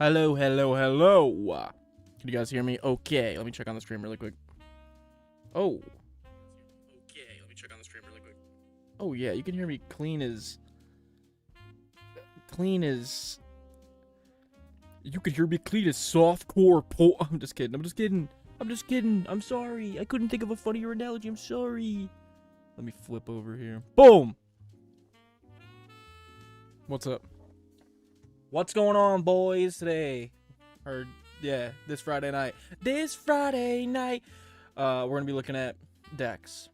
Hello, hello, hello. Can you guys hear me? Okay, let me check on the stream really quick. Oh. Okay, let me check on the stream really quick. Oh yeah, you can hear me clean as... You could hear me clean as softcore I'm just kidding. I'm sorry. I couldn't think of a funnier analogy. I'm sorry. Let me flip over here. Boom! What's up? What's going on, boys, today? Or, yeah, this Friday night. We're gonna be looking at decks.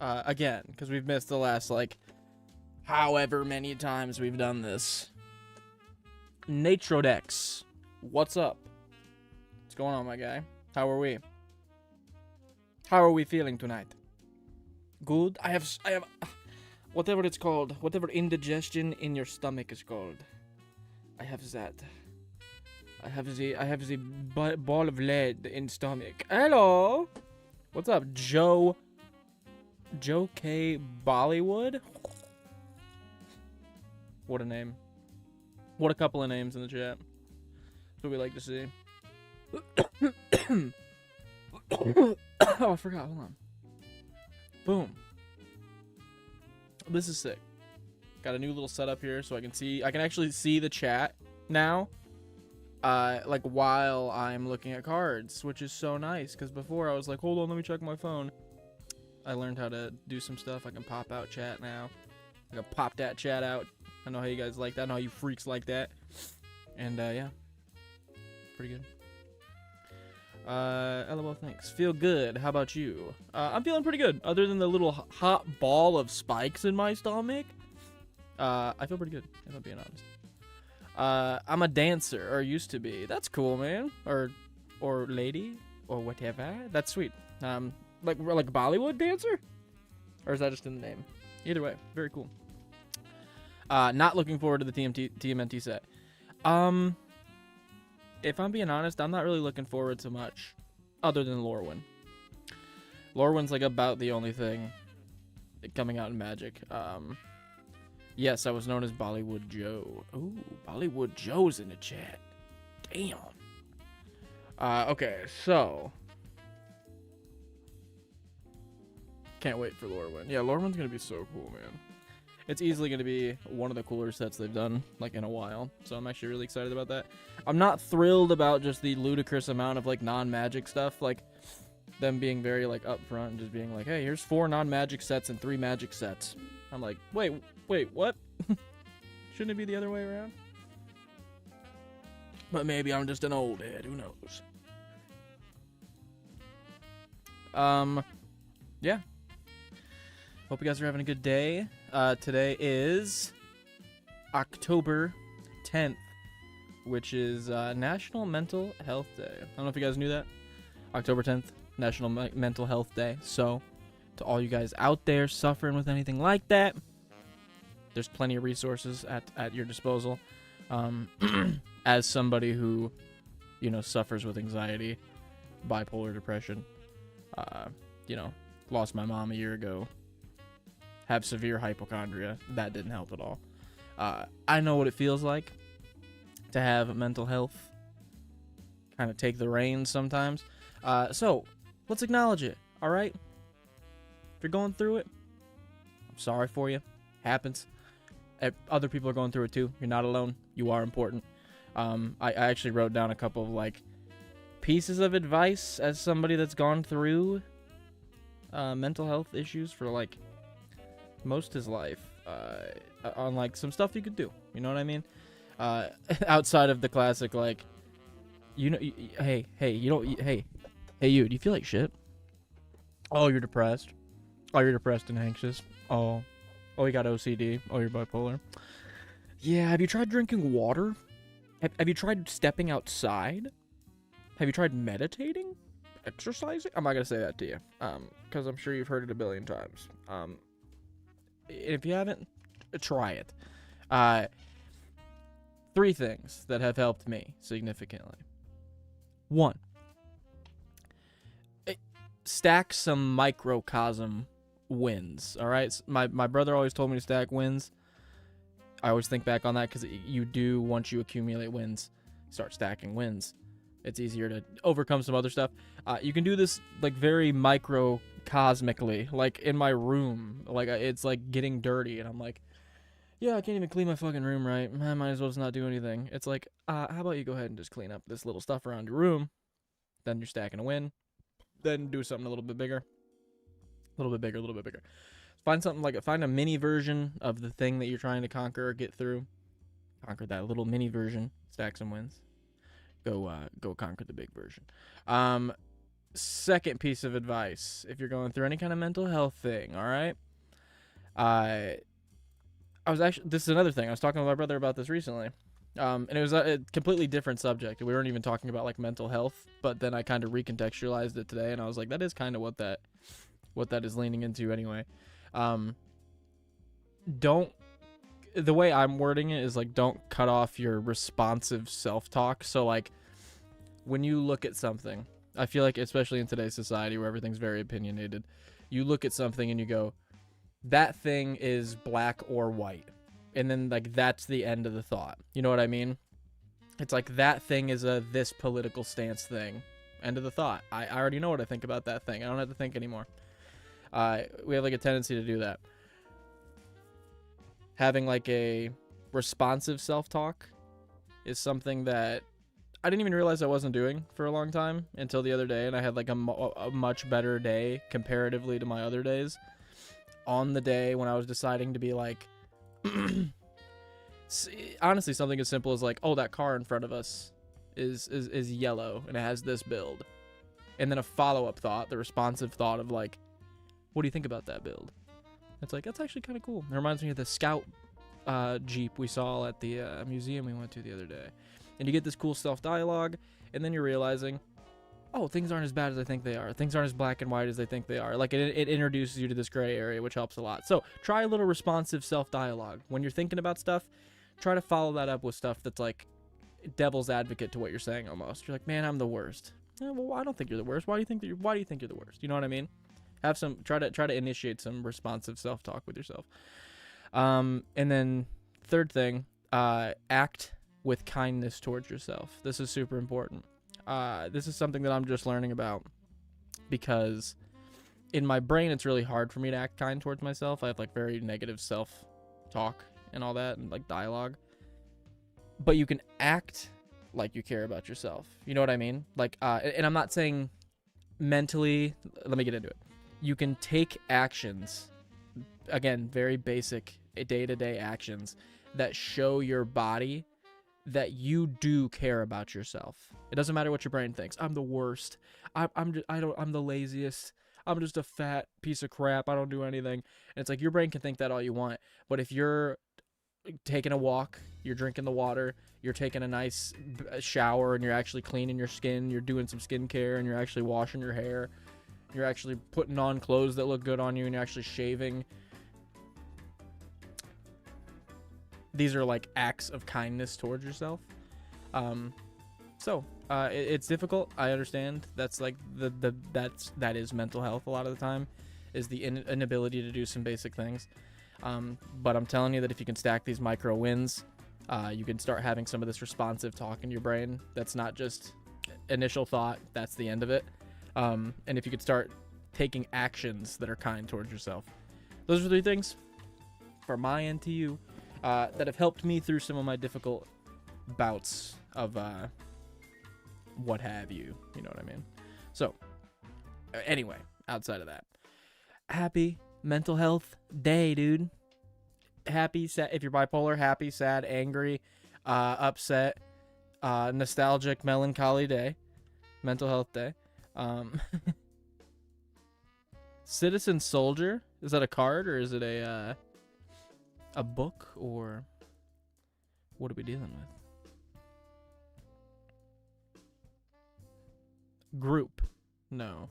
Again, because we've missed the last, like, however many times we've done this. Natrodex. What's up? What's going on, my guy? How are we? How are we feeling tonight? Good? I have, whatever it's called, whatever indigestion in your stomach is called. I have that. I have the ball of lead in stomach. Hello. What's up, Joe K. Bollywood? What a name. What a couple of names in the chat. That's what we like to see. Oh, I forgot. Hold on. Boom. This is sick. Got a new little setup here so I can actually see the chat now. Like while I'm looking at cards, which is so nice because before I was like, hold on, let me check my phone. I learned how to do some stuff. I can pop out chat now. I can pop that chat out. I know how you guys like that. I know how you freaks like that. And yeah. Pretty good. LOL, thanks. Feel good. How about you? I'm feeling pretty good. Other than the little hot ball of spikes in my stomach. I feel pretty good, if I'm being honest. I'm a dancer, or used to be. That's cool, man. Or lady, or whatever. That's sweet. Like Bollywood dancer? Or is that just in the name? Either way, very cool. Not looking forward to the TMNT set. If I'm being honest, I'm not really looking forward to much other than Lorwyn. Lorwyn's like about the only thing coming out in Magic. Yes, I was known as Bollywood Joe. Ooh, Bollywood Joe's in the chat. Damn. Okay, so can't wait for Lorwyn. Yeah, Lorwyn's gonna be so cool, man. It's easily going to be one of the cooler sets they've done, like, in a while. So I'm actually really excited about that. I'm not thrilled about just the ludicrous amount of, like, non-Magic stuff. Like, them being very, like, upfront and just being like, hey, here's 4 non-Magic sets and 3 Magic sets. I'm like, wait, what? Shouldn't it be the other way around? But maybe I'm just an old head. Who knows? Yeah. Hope you guys are having a good day. Today is October 10th, which is National Mental Health Day. I don't know if you guys knew that. October 10th, National Mental Health Day. So, to all you guys out there suffering with anything like that, there's plenty of resources at your disposal. As somebody who, you know, suffers with anxiety, bipolar depression, you know, lost my mom a year ago. Have severe hypochondria. That didn't help at all. I know what it feels like to have mental health kind of take the reins sometimes. So, let's acknowledge it, alright? If you're going through it, I'm sorry for you. Happens. Other people are going through it too. You're not alone. You are important. I actually wrote down a couple of, like, pieces of advice as somebody that's gone through mental health issues for, like, most of his life, on like some stuff you could do, you know what I mean? Outside of the classic, like, you know, hey, you, do you feel like shit? Oh, you're depressed. Oh, you're depressed and anxious. Oh, you got OCD. Oh, you're bipolar. Yeah, have you tried drinking water? Have you tried stepping outside? Have you tried meditating? Exercising? I'm not gonna say that to you, because I'm sure you've heard it a billion times. If you haven't, try it. 3 things that have helped me significantly. 1, stack some microcosm wins. All right, my brother always told me to stack wins. I always think back on that because you do, once you accumulate wins, start stacking wins. It's easier to overcome some other stuff. You can do this like very microcosmically, like in my room. Like it's like getting dirty, and I'm like, yeah, I can't even clean my fucking room right. I might as well just not do anything. It's like, how about you go ahead and just clean up this little stuff around your room? Then you're stacking a win. Then do something a little bit bigger. A little bit bigger, a little bit bigger. Find a mini version of the thing that you're trying to conquer or get through. Conquer that little mini version. Stack some wins. Go conquer the big version. Second piece of advice, if you're going through any kind of mental health thing, all right? This is another thing. I was talking with my brother about this recently. And it was a completely different subject. We weren't even talking about like mental health, but then I kind of recontextualized it today, and I was like, that is kind of what that is leaning into anyway. The way I'm wording it is like, don't cut off your responsive self-talk. So like, when you look at something, I feel like especially in today's society where everything's very opinionated, you look at something and you go, that thing is black or white. And then like that's the end of the thought. You know what I mean? It's like that thing is a this political stance thing. End of the thought. I already know what I think about that thing. I don't have to think anymore. We have like a tendency to do that. Having like a responsive self-talk is something that I didn't even realize I wasn't doing for a long time until the other day, and I had like a much better day comparatively to my other days. On the day when I was deciding to be like, honestly, something as simple as like, oh, that car in front of us is yellow and it has this build, and then a follow-up thought, the responsive thought of like, what do you think about that build? It's like, that's actually kind of cool. It reminds me of the Scout Jeep we saw at the museum we went to the other day. And you get this cool self-dialogue, and then you're realizing, oh, things aren't as bad as I think they are. Things aren't as black and white as they think they are. Like, it introduces you to this gray area, which helps a lot. So try a little responsive self-dialogue. When you're thinking about stuff, try to follow that up with stuff that's like devil's advocate to what you're saying almost. You're like, man, I'm the worst. Well, I don't think you're the worst. Why do you think you're the worst? You know what I mean? Have some, try to initiate some responsive self-talk with yourself. And then third thing, act with kindness towards yourself. This is super important. This is something that I'm just learning about, because in my brain, it's really hard for me to act kind towards myself. I have like very negative self-talk and all that, and like dialogue. But you can act like you care about yourself. You know what I mean? Like, and I'm not saying mentally, let me get into it. You can take actions, again, very basic day-to-day actions that show your body that you do care about yourself. It doesn't matter what your brain thinks. I'm the worst. I'm the laziest. I'm just a fat piece of crap. I don't do anything. And it's like, your brain can think that all you want, but if you're taking a walk, you're drinking the water, you're taking a nice shower, and you're actually cleaning your skin, you're doing some skincare, and you're actually washing your hair, you're actually putting on clothes that look good on you, and you're actually shaving. These are like acts of kindness towards yourself. It's difficult. I understand. That's like that is mental health a lot of the time, is the inability to do some basic things. But I'm telling you that if you can stack these micro wins, you can start having some of this responsive talk in your brain. That's not just initial thought. That's the end of it. And if you could start taking actions that are kind towards yourself. Those are 3 things from my end to you that have helped me through some of my difficult bouts of what have you. You know what I mean? So, anyway, outside of that, happy mental health day, dude. Happy, sad, if you're bipolar, happy, sad, angry, upset, nostalgic, melancholy day. Mental health day. Citizen Soldier, is that a card, or is it a book, or what are we dealing with? Group. No.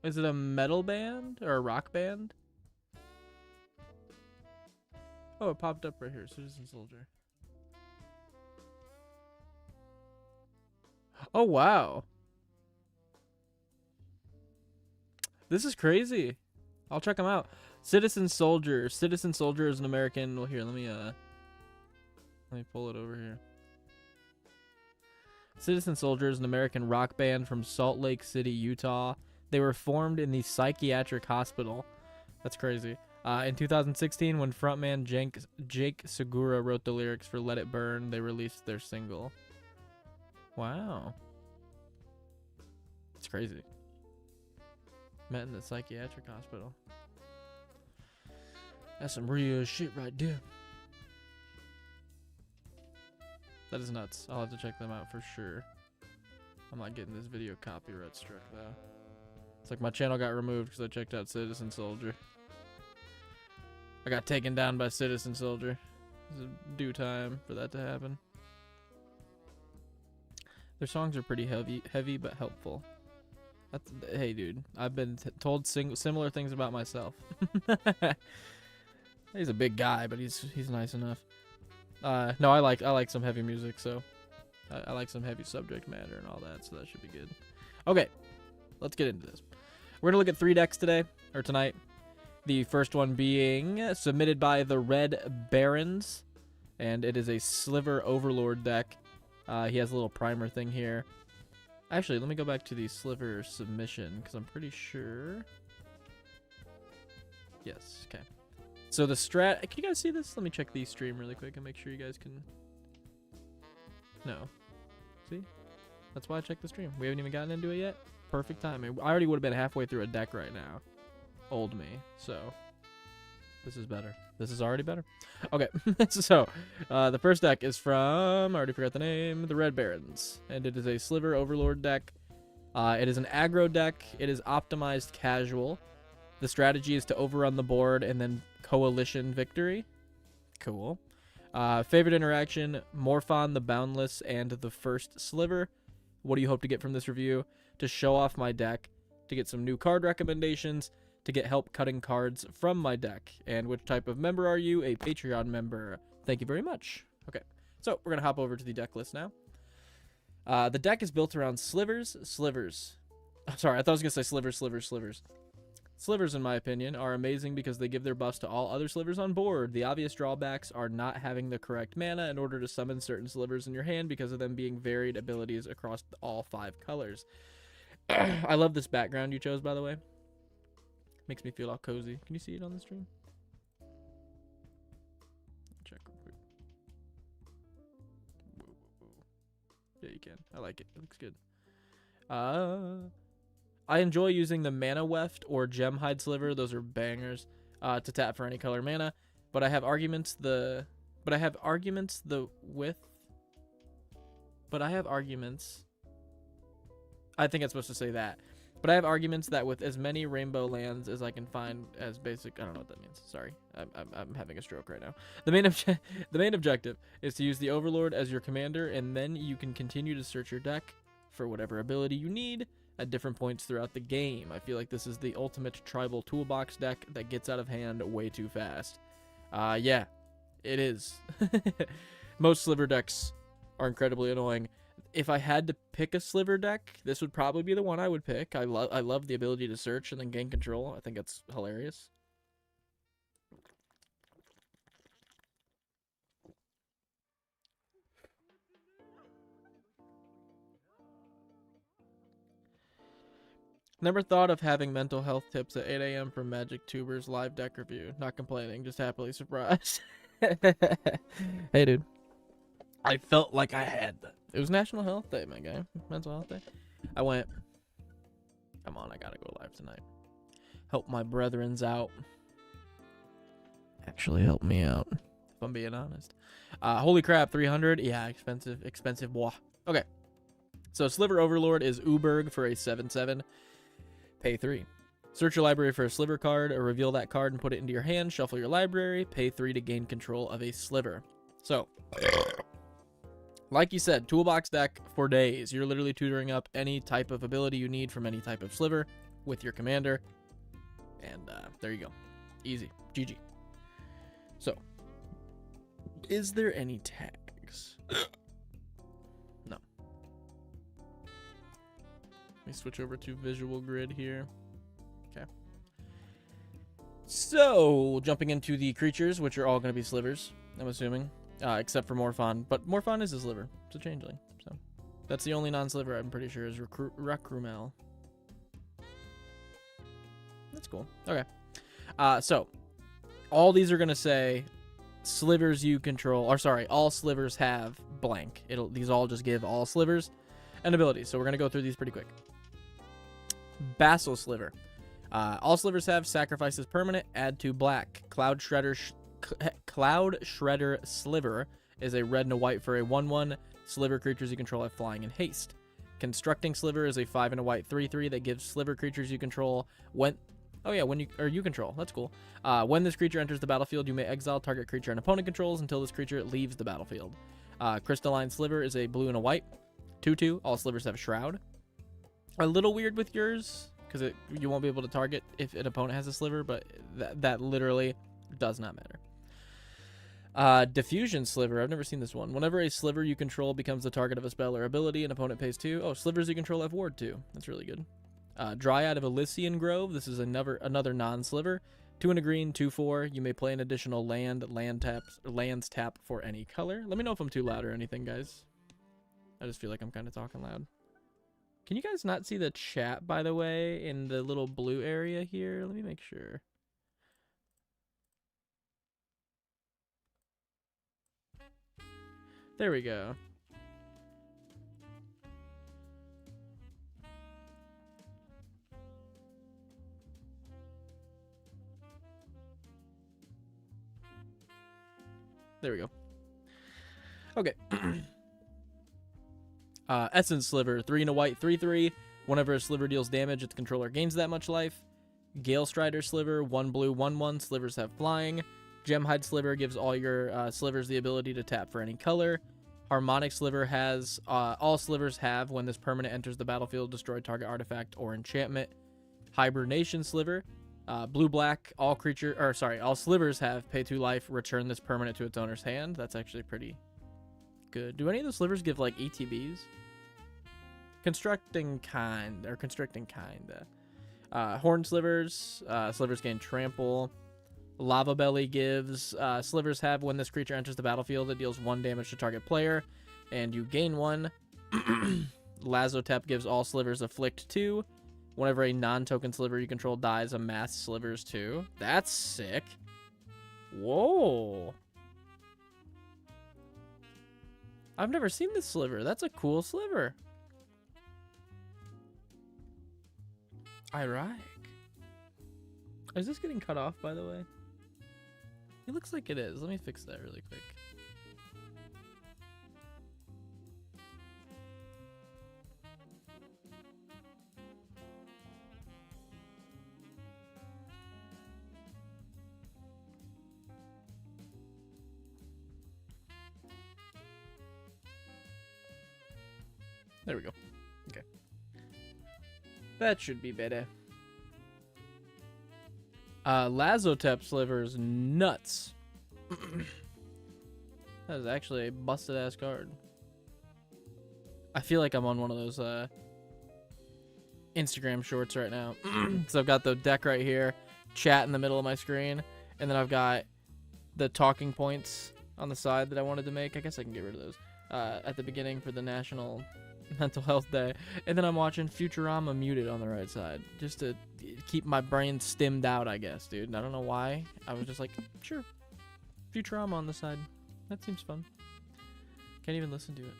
Is it a metal band or a rock band? Oh, it popped up right here. Citizen Soldier. Oh, wow. This is crazy. I'll check them out. Citizen Soldier. Citizen Soldier is an American. Well, here, let me pull it over here. Citizen Soldier is an American rock band from Salt Lake City, Utah. They were formed in the psychiatric hospital. That's crazy. In 2016, when frontman Jake Segura wrote the lyrics for Let It Burn, they released their single. Wow. It's crazy. Met in the psychiatric hospital. That's some real shit right there. That is nuts. I'll have to check them out for sure. I'm not getting this video copyright struck though. It's like my channel got removed because I checked out Citizen Soldier. I got taken down by Citizen Soldier. There's a due time for that to happen. Their songs are pretty heavy but helpful. Hey, dude, I've been told similar things about myself. He's a big guy, but he's nice enough. No, I like some heavy music, so I like some heavy subject matter and all that, so that should be good. Okay, let's get into this. We're gonna look at 3 decks today, or tonight. The first one being submitted by the Red Barons, and it is a Sliver Overlord deck. He has a little primer thing here. Actually, let me go back to the Sliver submission, because I'm pretty sure... Yes, okay. So the strat... Can you guys see this? Let me check the stream really quick and make sure you guys can... No. See? That's why I checked the stream. We haven't even gotten into it yet. Perfect timing. I already would have been halfway through a deck right now. Old me. So, this is better. This is already better. Okay, so the first deck is from, I already forgot the name, the Red Barons. And it is a Sliver Overlord deck. It is an aggro deck. It is optimized casual. The strategy is to overrun the board and then coalition victory. Cool. Favorite interaction, Morphon the Boundless and the first Sliver. What do you hope to get from this review? To show off my deck, to get some new card recommendations, to get help cutting cards from my deck. And which type of member are you? A Patreon member. Thank you very much. Okay, so we're going to hop over to the deck list now. The deck is built around slivers. Sorry, I thought I was going to say slivers. Slivers, in my opinion, are amazing because they give their buffs to all other slivers on board. The obvious drawbacks are not having the correct mana in order to summon certain slivers in your hand because of them being varied abilities across all 5 colors. I love this background you chose, by the way. Makes me feel all cozy. Can you see it on the stream? Check real quick. Whoa. Yeah, you can. I like it. It looks good. I enjoy using the Mana Weft or Gemhide Sliver. Those are bangers to tap for any color mana. But I have arguments I think it's supposed to say that. But I have arguments that with as many rainbow lands as I can find as basic... I don't know what that means. Sorry. I'm having a stroke right now. The main objective is to use the Overlord as your commander, and then you can continue to search your deck for whatever ability you need at different points throughout the game. I feel like this is the ultimate tribal toolbox deck that gets out of hand way too fast. Yeah, it is. Most Sliver decks are incredibly annoying. If I had to pick a Sliver deck, this would probably be the one I would pick. I love the ability to search and then gain control. I think it's hilarious. Never thought of having mental health tips at 8 a.m. from Magic Tuber's live deck review. Not complaining, just happily surprised. Hey, dude. I felt like I had that. It was National Health Day, my guy. Mental Health Day. I went, come on, I gotta go live tonight. Help my brethrens out. Actually help me out, if I'm being honest. Holy crap, 300? Yeah, expensive. Boah. Okay. So Sliver Overlord is Uberg for a 7/7. Pay 3. Search your library for a Sliver card, or reveal that card and put it into your hand. Shuffle your library. Pay 3 to gain control of a Sliver. So... like you said, toolbox deck for days. You're literally tutoring up any type of ability you need from any type of Sliver with your commander. And there you go. Easy. GG. So, is there any tags? No. Let me switch over to Visual Grid here. Okay. So, jumping into the creatures, which are all going to be slivers, I'm assuming, except for Morphon. But Morphon is a sliver. It's a changeling. So, that's the only non-sliver I'm pretty sure is Recrumal. That's cool. Okay. So, all these are going to say slivers you control, or sorry, all slivers have blank. These all just give all slivers and abilities. So, we're going to go through these pretty quick. Basal Sliver. All slivers have sacrifices permanent, add to black. Cloud Shredder Sliver is a red and a white for a 1/1. Sliver creatures you control have flying and haste. Constructing Sliver is a 5 and a white 3/3 that gives sliver creatures you control you control. That's cool. When this creature enters the battlefield, you may exile target creature an opponent controls until this creature leaves the battlefield. Crystalline Sliver is a blue and a white 2/2. All slivers have Shroud. A little weird with yours, because you won't be able to target if an opponent has a sliver, but that literally does not matter. Diffusion Sliver. I've never seen this one. Whenever a sliver you control becomes the target of a spell or ability, an opponent pays 2. Oh, slivers you control have Ward 2. That's really good. Dryad of Elysian Grove. This is another non-sliver. 2 and a green, 2/4. You may play an additional lands tap for any color. Let me know if I'm too loud or anything, guys. I just feel like I'm kind of talking loud. Can you guys not see the chat, by the way, in the little blue area here? Let me make sure. There we go. There we go. Okay. Essence Sliver, 3 and a white 3/3. Whenever a sliver deals damage, its controller gains that much life. Gale Strider Sliver, 1 blue 1/1. Slivers have flying. Gemhide Sliver gives all your slivers the ability to tap for any color. Harmonic Sliver has all slivers have when this permanent enters the battlefield, destroy target artifact or enchantment. Hibernation Sliver, blue black. All slivers have pay 2 life. Return this permanent to its owner's hand. That's actually pretty good. Do any of the slivers give like ETBs? Constricting kind. Horn Slivers. Slivers gain trample. Lava Belly gives slivers have when this creature enters the battlefield, it deals 1 damage to target player, and you gain 1. Lazotep gives all slivers afflict 2. Whenever a non-token sliver you control dies, amass slivers 2. That's sick. Whoa. I've never seen this sliver. That's a cool sliver. Ironic. Is this getting cut off, by the way? It looks like it is. Let me fix that really quick. There we go. Okay. That should be better. Lazotep Sliver's nuts. That is actually a busted ass card. I feel like I'm on one of those Instagram shorts right now. So I've got the deck right here, chat in the middle of my screen, and then I've got the talking points on the side that I wanted to make. I guess I can get rid of those at the beginning for the National Mental Health Day, and then I'm watching Futurama muted on the right side just to keep my brain stimmed out, I guess, dude. And I don't know why. I was just like, sure, Futurama on the side. That seems fun. Can't even listen to it.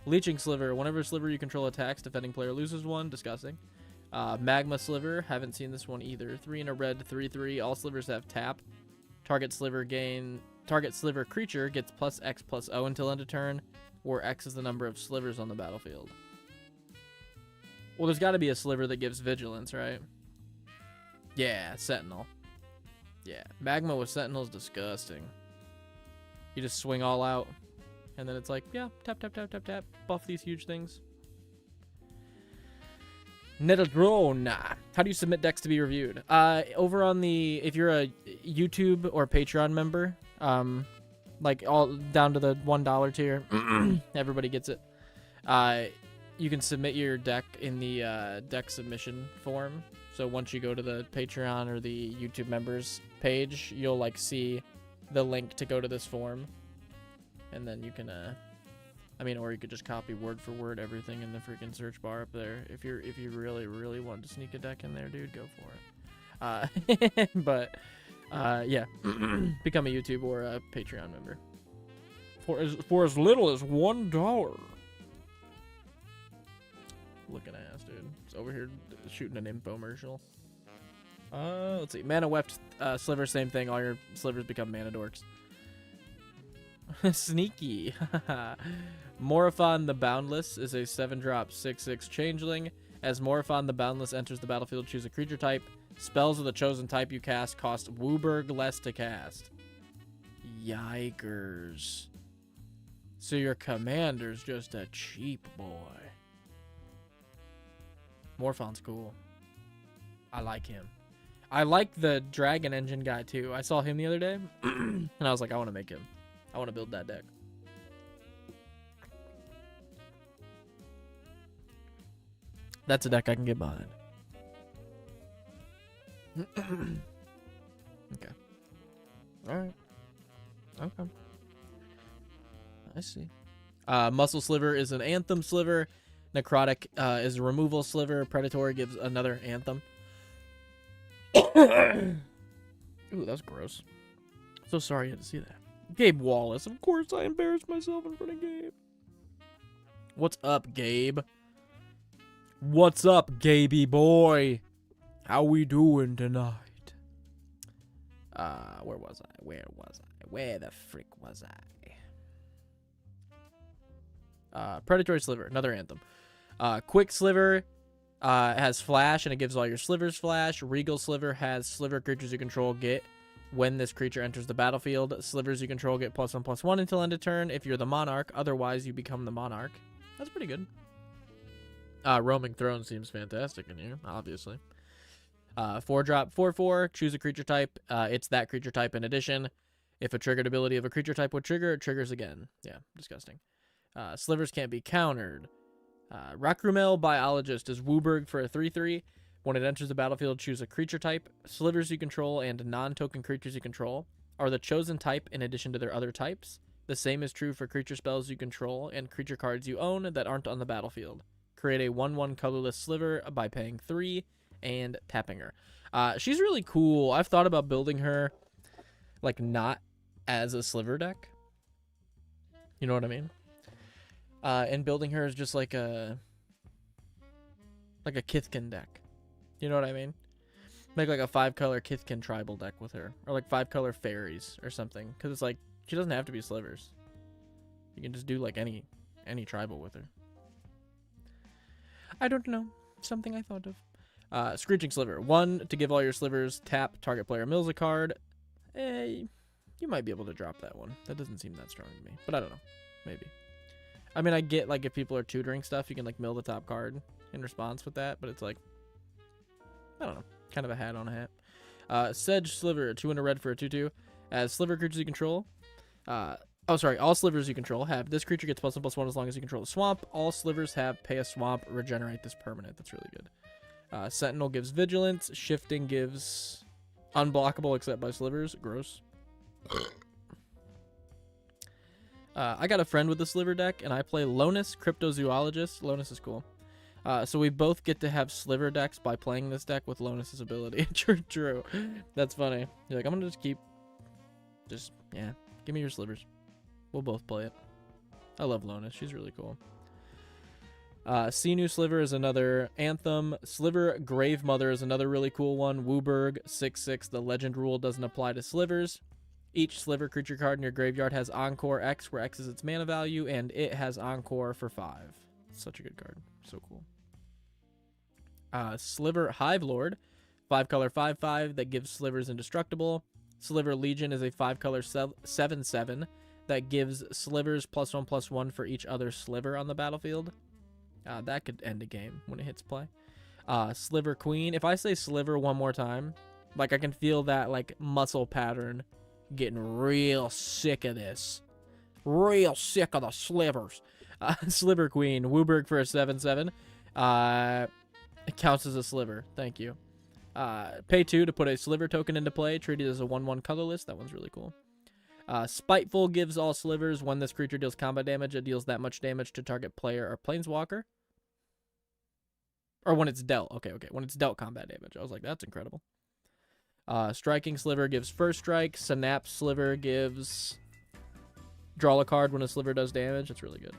Leeching Sliver. Whenever a sliver you control attacks, defending player loses 1. Disgusting. Magma Sliver. Haven't seen this one either. 3 and a red 3/3. All slivers have tap. Target sliver creature gets +X+O until end of turn, where X is the number of slivers on the battlefield. Well, there's got to be a sliver that gives vigilance, right? Yeah, Sentinel. Yeah, Magma with Sentinel is disgusting. You just swing all out, and then it's like, yeah, tap, tap, tap, tap, tap. Buff these huge things. Netadrona. How do you submit decks to be reviewed? Over on the, if you're a YouTube or Patreon member, like all down to the $1 tier, everybody gets it. You can submit your deck in the deck submission form. So once you go to the Patreon or the YouTube members page, you'll like see the link to go to this form, and then you can I mean, or you could just copy word for word everything in the freaking search bar up there. If you really want to sneak a deck in there, dude, go for it. But yeah, become a YouTube or a Patreon member for as little as $1. Looking ass, dude. It's over here shooting an infomercial. Let's see. Mana Weft Sliver, same thing. All your slivers become Mana Dorks. Sneaky. Morophon the Boundless is a 7-drop 6/6 changeling. As Morophon the Boundless enters the battlefield, choose a creature type. Spells of the chosen type you cast cost Wooburg less to cast. Yikers. So your commander's just a cheap boy. Morphon's cool. I like him. I like the Dragon Engine guy too. I saw him the other day, and I was like, I want to make him. I want to build that deck. That's a deck I can get behind. Okay. Alright. Okay. I see. Muscle Sliver is an Anthem Sliver. Necrotic is a removal sliver. Predatory gives another Anthem. Ooh, that was gross. So sorry you had to see that. Gabe Wallace. Of course I embarrassed myself in front of Gabe. What's up, Gabe? What's up, Gaby boy? How we doing tonight? Where was I? Where the frick was I? Predatory Sliver, another Anthem. Quick Sliver has Flash, and it gives all your slivers Flash. Regal Sliver has sliver creatures you control get when this creature enters the battlefield. Slivers you control get +1/+1 until end of turn if you're the Monarch. Otherwise, you become the Monarch. That's pretty good. Roaming Throne seems fantastic in here, obviously. 4-drop, 4/4, choose a creature type. It's that creature type in addition. If a triggered ability of a creature type would trigger, it triggers again. Yeah, disgusting. Slivers can't be countered. Rakrumel Biologist is Wooburg for a 3/3. When it enters the battlefield, choose a creature type. Slivers you control and non-token creatures you control are the chosen type in addition to their other types. The same is true for creature spells you control and creature cards you own that aren't on the battlefield. Create a 1/1 colorless sliver by paying 3 and tapping her. She's really cool. I've thought about building her, like, not as a sliver deck. You know what I mean? And building her is just like a Kithkin deck. You know what I mean? Make like a 5-color Kithkin tribal deck with her, or like 5-color fairies or something. Because it's like she doesn't have to be slivers. You can just do like any tribal with her. I don't know. Something I thought of. Screeching Sliver. 1 to give all your slivers. Tap. Target player mills a card. You might be able to drop that one. That doesn't seem that strong to me. But I don't know. Maybe. I mean, I get, like, if people are tutoring stuff, you can, like, mill the top card in response with that. But it's, like, I don't know. Kind of a hat on a hat. Sedge Sliver. 2 and a red for a 2/2. As sliver creatures you control. All slivers you control have this creature gets +1/+1 as long as you control the swamp. All slivers have pay a swamp, regenerate this permanent. That's really good. Sentinel gives vigilance. Shifting gives unblockable except by slivers. Gross. I got a friend with the sliver deck, and I play Lonus, Cryptozoologist. Lonus is cool. So we both get to have sliver decks by playing this deck with Lonus's ability. True. That's funny. You're like, I'm gonna yeah, give me your slivers. We'll both play it. I love Lonus. She's really cool. Sinu Sliver is another Anthem. Sliver Grave Mother is another really cool one. Wooburg 6/6. The legend rule doesn't apply to slivers. Each sliver creature card in your graveyard has Encore X, where X is its mana value, and it has Encore for 5. Such a good card. So cool. Sliver Hive Lord. 5-color 5/5 that gives slivers indestructible. Sliver Legion is a 5-color 7/7 that gives slivers +1/+1 for each other sliver on the battlefield. That could end a game when it hits play. Sliver Queen. If I say sliver one more time, like, I can feel that, like, muscle pattern getting real sick of this. Real sick of the slivers. Sliver Queen. Wooburg for a 7/7. It counts as a sliver. Thank you. Pay 2 to put a Sliver token into play, treated as a 1/1 colorless. That one's really cool. Spiteful gives all slivers. When this creature deals combat damage, it deals that much damage to target player or planeswalker. Or when it's dealt. Okay. When it's dealt combat damage. I was like, that's incredible. Striking Sliver gives first strike. Synapse Sliver gives draw a card when a Sliver does damage. That's really good.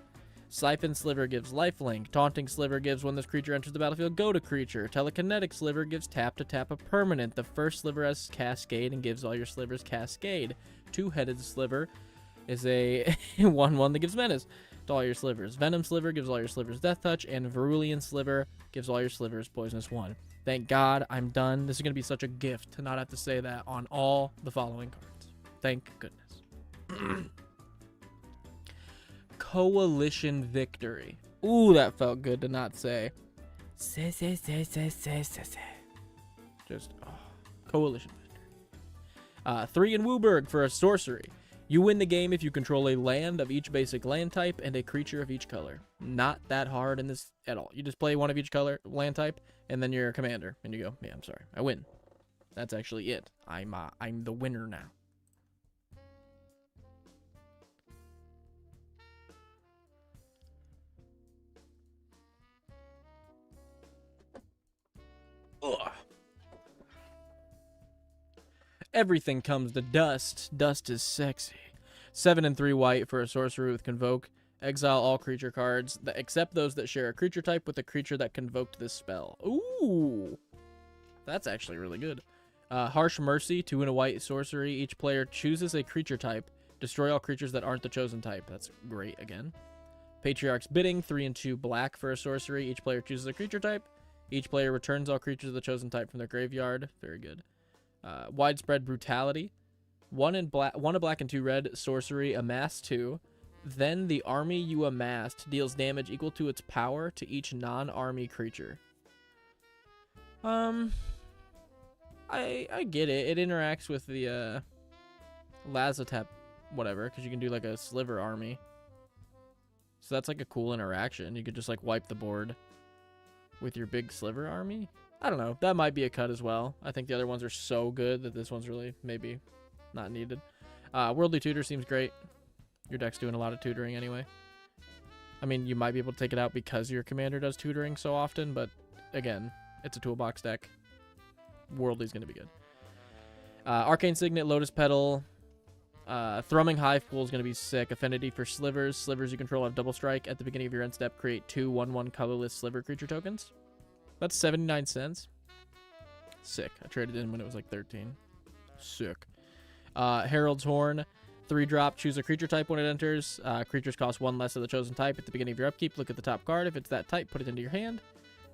Siphon Sliver gives lifelink. Taunting Sliver gives when this creature enters the battlefield, go to creature. Telekinetic Sliver gives tap to tap a permanent. The first Sliver has Cascade and gives all your slivers Cascade. Two-headed Sliver is a 1/1 that gives menace to all your slivers. Venom Sliver gives all your slivers Death Touch, and Verulian Sliver gives all your slivers Poisonous 1. Thank God I'm done. This is going to be such a gift to not have to say that on all the following cards. Thank goodness. Coalition Victory. Ooh, that felt good to not say. Just, Coalition Victory. 3 in Wooburg for a sorcery. You win the game if you control a land of each basic land type and a creature of each color. Not that hard in this at all. You just play one of each color land type, and then you're a commander, and you go, yeah, I'm sorry, I win. That's actually it. I'm the winner now. Ugh. Everything comes to dust. Dust is sexy. 7 and 3 white for a sorcery with Convoke. Exile all creature cards, except those that share a creature type with a creature that convoked this spell. Ooh. That's actually really good. Harsh Mercy, 2 and a white sorcery. Each player chooses a creature type. Destroy all creatures that aren't the chosen type. That's great again. Patriarch's Bidding, 3 and 2 black for a sorcery. Each player chooses a creature type. Each player returns all creatures of the chosen type from their graveyard. Very good. Widespread Brutality. 1 a black and 2 red sorcery. Amass 2. Then the army you amassed deals damage equal to its power to each non-army creature. I get it. It interacts with the Lazotep whatever, because you can do like a Sliver army. So that's like a cool interaction. You could just like wipe the board with your big Sliver army. I don't know. That might be a cut as well. I think the other ones are so good that this one's really maybe not needed. Worldly Tutor seems great. Your deck's doing a lot of tutoring anyway. I mean, you might be able to take it out because your commander does tutoring so often, but again, it's a toolbox deck. Worldly's going to be good. Arcane Signet, Lotus Petal, Thrumming Hive Pool is going to be sick. Affinity for Slivers. Slivers you control have double strike. At the beginning of your end step, create 2 1/1 colorless Sliver creature tokens. That's 79 cents. Sick. I traded in when it was like 13. Sick. Herald's Horn. 3-drop, choose a creature type when it enters. Creatures cost 1 less of the chosen type. At the beginning of your upkeep, look at the top card. If it's that type, put it into your hand.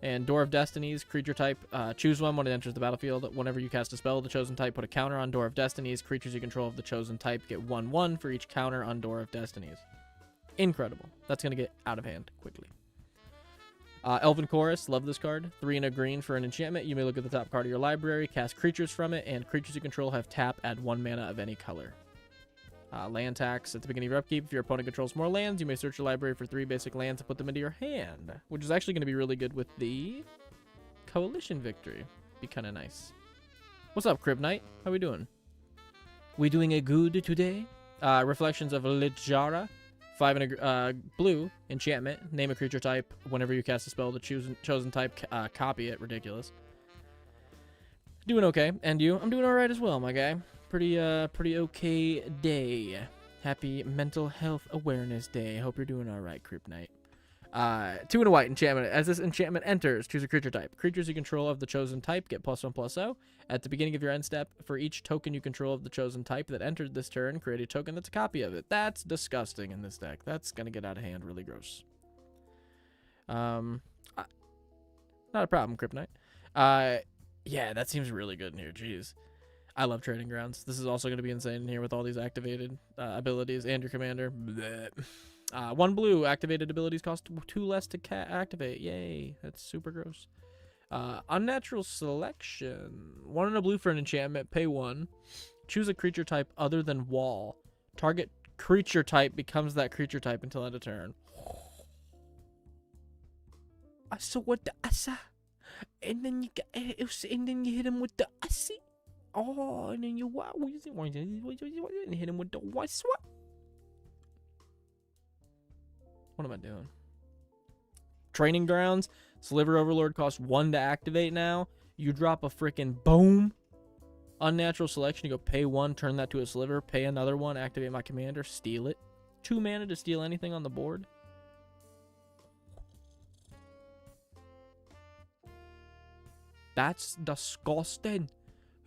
And Door of Destinies, creature type, choose one when it enters the battlefield. Whenever you cast a spell of the chosen type, put a counter on Door of Destinies. Creatures you control of the chosen type get 1/1 for each counter on Door of Destinies. Incredible. That's going to get out of hand quickly. Elven Chorus, love this card. 3 and a green for an enchantment. You may look at the top card of your library, cast creatures from it, and creatures you control have tap, add 1 mana of any color. Land tax, at the beginning of your upkeep, if your opponent controls more lands, you may search your library for 3 basic lands and put them into your hand, which is actually going to be really good with the Coalition Victory. Be kind of nice. What's up, Crib Knight? How we doing? We doing a good today? Reflections of Lijara, 5 and a blue enchantment. Name a creature type. Whenever you cast a spell, the chosen type, copy it. Ridiculous. Doing okay, and you? I'm doing all right as well, my guy. Pretty okay day. Happy Mental Health Awareness Day. Hope you're doing all right, Crib Knight. 2 and a white enchantment. As this enchantment enters, choose a creature type. Creatures you control of the chosen type get +1/+0. At the beginning of your end step, for each token you control of the chosen type that entered this turn, create a token that's a copy of it. That's disgusting in this deck. That's gonna get out of hand really gross. Not a problem, Crib Knight. Yeah, that seems really good in here. Jeez. I love Trading Grounds. This is also going to be insane in here with all these activated abilities and your commander. 1 blue, activated abilities cost 2 less to activate. Yay, that's super gross. Unnatural Selection. 1 and a blue for an enchantment, pay 1. Choose a creature type other than wall. Target creature type becomes that creature type until end of turn. And then you hit him with the assy. Oh, and then you and hit him with the what? What am I doing? Training grounds. Sliver Overlord costs 1 to activate now. You drop a freaking boom. Unnatural selection. You go pay 1, turn that to a sliver. Pay another 1, activate my commander, steal it. 2 mana to steal anything on the board. That's disgusting.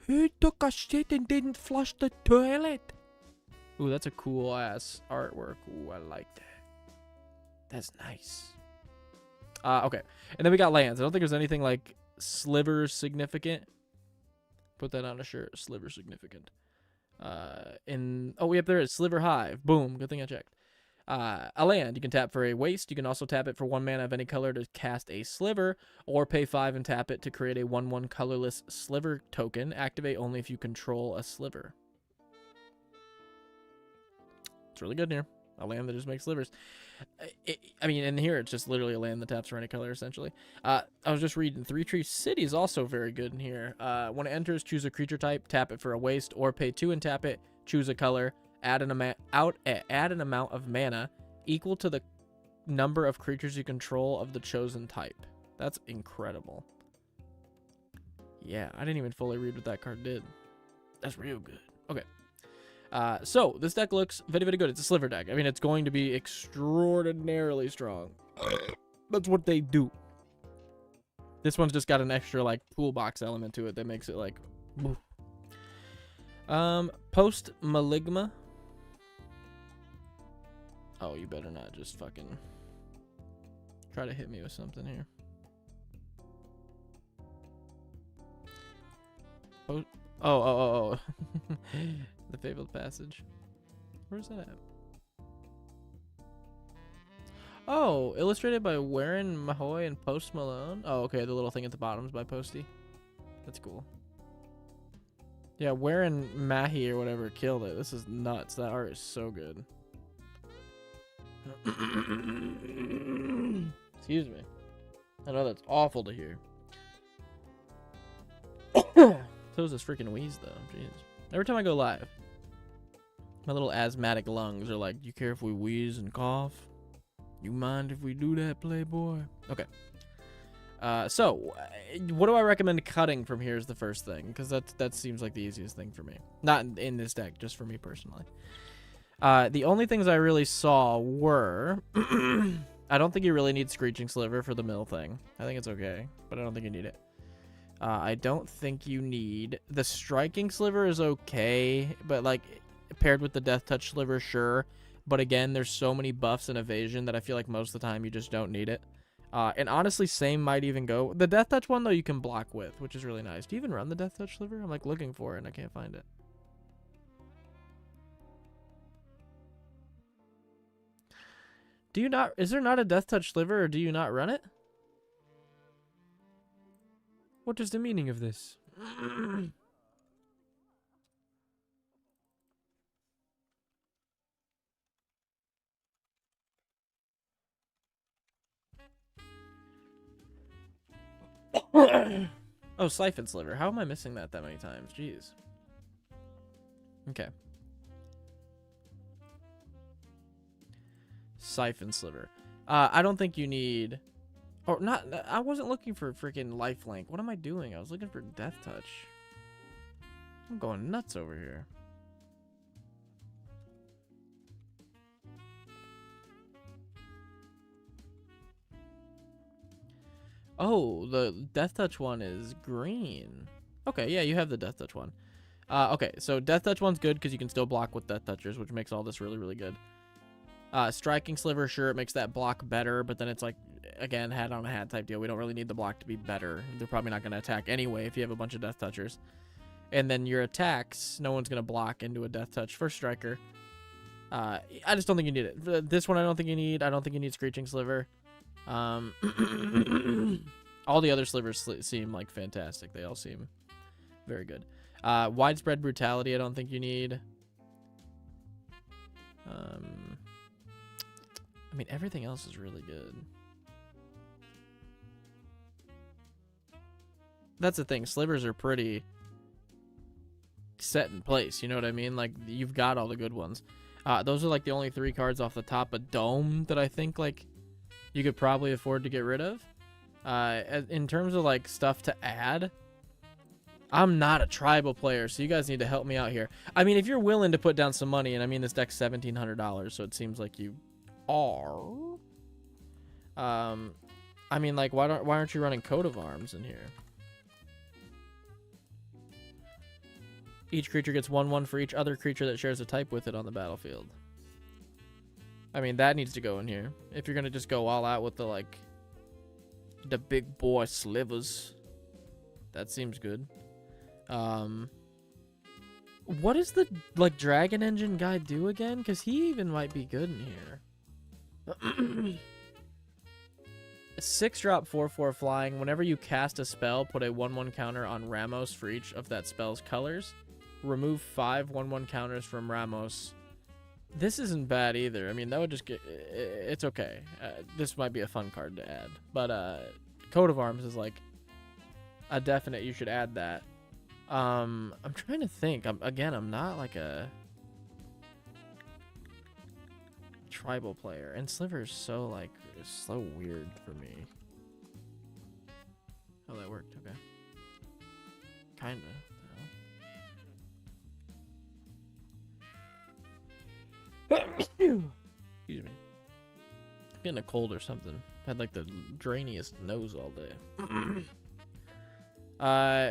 Who took a shit and didn't flush the toilet? Ooh, that's a cool ass artwork. Ooh, I like that. That's nice. Okay. And then we got lands. I don't think there's anything like Sliver significant. Put that on a shirt. Sliver significant. Yep, there is Sliver Hive. Boom. Good thing I checked. A land. You can tap for a waste. You can also tap it for 1 mana of any color to cast a Sliver, or pay 5 and tap it to create a 1/1 colorless Sliver token. Activate only if you control a Sliver. It's really good in here. A land that just makes slivers. I mean, in here, it's just literally a land that taps for any color, essentially. I was just reading. Three Tree City is also very good in here. When it enters, choose a creature type, tap it for a waste, or pay 2 and tap it, choose a color, add an amount of mana equal to the number of creatures you control of the chosen type. That's incredible. Yeah, I didn't even fully read what that card did. That's real good. Okay. So this deck looks very, very good. It's a Sliver deck. I mean, it's going to be extraordinarily strong. That's what they do. This one's just got an extra like toolbox element to it that makes it like woof. Post Maligma. Oh, you better not just fucking try to hit me with something here. Oh. The Fabled Passage. Where's that at? Oh, illustrated by Warren Mahoy and Post Malone. Oh, okay. The little thing at the bottom is by Posty. That's cool. Yeah, Warren Mahi or whatever killed it. This is nuts. That art is so good. Excuse me. I know that's awful to hear. So is this freaking wheeze, though. Jeez. Every time I go live, my little asthmatic lungs are like, you care if we wheeze and cough? You mind if we do that, Playboy? Okay. So, what do I recommend cutting from here is the first thing, because that seems like the easiest thing for me. Not in this deck, just for me personally. The only things I really saw were... I don't think you really need Screeching Sliver for the mill thing. I think it's okay, but I don't think you need it. I don't think you need... The Striking Sliver is okay, but like paired with the Death Touch Sliver, sure. But again, there's so many buffs and evasion that I feel like most of the time you just don't need it. And honestly, same might even go. The Death Touch one, though, you can block with, which is really nice. Do you even run the Death Touch Sliver? I'm like looking for it and I can't find it. Do you not... Is there not a Death Touch Sliver, or do you not run it? What is the meaning of this? Oh, Siphon Sliver. How am I missing that many times? Jeez. Okay. Siphon Sliver. I don't think you need... Or not... I wasn't looking for freaking Lifelink. What am I doing? I was looking for Death Touch. I'm going nuts over here. Oh, the Death Touch one is green. Okay, yeah, you have the Death Touch one. Okay, so Death Touch one's good because you can still block with Death Touchers, which makes all this really, really good. Striking Sliver, sure, it makes that block better, but then it's like, again, hat on a hat type deal. We don't really need the block to be better. They're probably not going to attack anyway if you have a bunch of Death Touchers. And then your attacks, no one's going to block into a Death Touch for Striker. I just don't think you need it. This one I don't think you need. I don't think you need Screeching Sliver. All the other slivers seem like fantastic. They all seem very good. Widespread Brutality, I don't think you need. I mean, everything else is really good. that's the thing. Slivers are pretty set in place. You know what I mean? Like, you've got all the good ones. Those are like the only 3 cards off the top of Dome that I think like you could probably afford to get rid of. In terms of like stuff to add, I'm not a tribal player, so you guys need to help me out here. I mean, if you're willing to put down some money, and I mean this deck's $1,700, so it seems like you are. I mean, like, why aren't you running Coat of Arms in here? Each creature gets 1/1 for each other creature that shares a type with it on the battlefield. I mean, that needs to go in here. If you're gonna just go all out with the like the big boy slivers, that seems good. What does the like Dragon Engine guy do again? Because he even might be good in here. 6-drop 4/4 flying. Whenever you cast a spell, put a 1/1 counter on Ramos for each of that spell's colors. Remove 5 1/1 counters from Ramos. This isn't bad either. I mean, that would just get... It's okay. This might be a fun card to add. But Coat of Arms is like a definite you should add that. I'm trying to think. I'm not like a tribal player. And Sliver is so like... so weird for me. Oh, that worked. Okay. Kinda. Excuse me. Getting a cold or something. Had like the drainiest nose all day.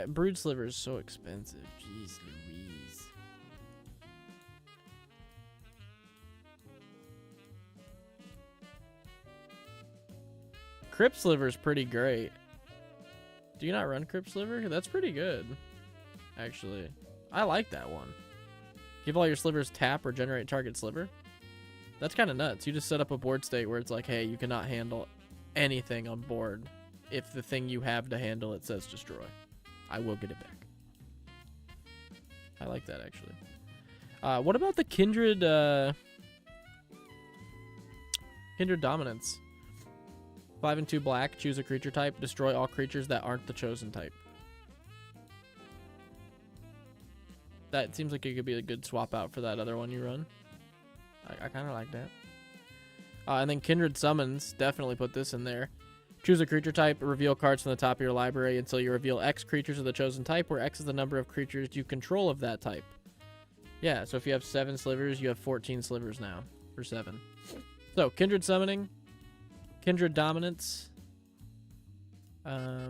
Brood Sliver is so expensive. Jeez Louise. Crypt Sliver is pretty great. Do you not run Crypt Sliver? That's pretty good, actually. I like that one. Give all your slivers tap or generate target sliver. That's kind of nuts. You just set up a board state where it's like, hey, you cannot handle anything on board. If the thing you have to handle it says destroy, I will get it back. I like that, actually. What about the Kindred Kindred Dominance? 5 and 2 black, choose a creature type, destroy all creatures that aren't the chosen type. That seems like it could be a good swap out for that other one you run. I kind of like that. And then Kindred Summons, definitely put this in there. Choose a creature type, reveal cards from the top of your library until you reveal X creatures of the chosen type, where X is the number of creatures you control of that type. Yeah, so if you have 7 slivers, you have 14 slivers now, for 7. So, Kindred Summoning, Kindred Dominance. I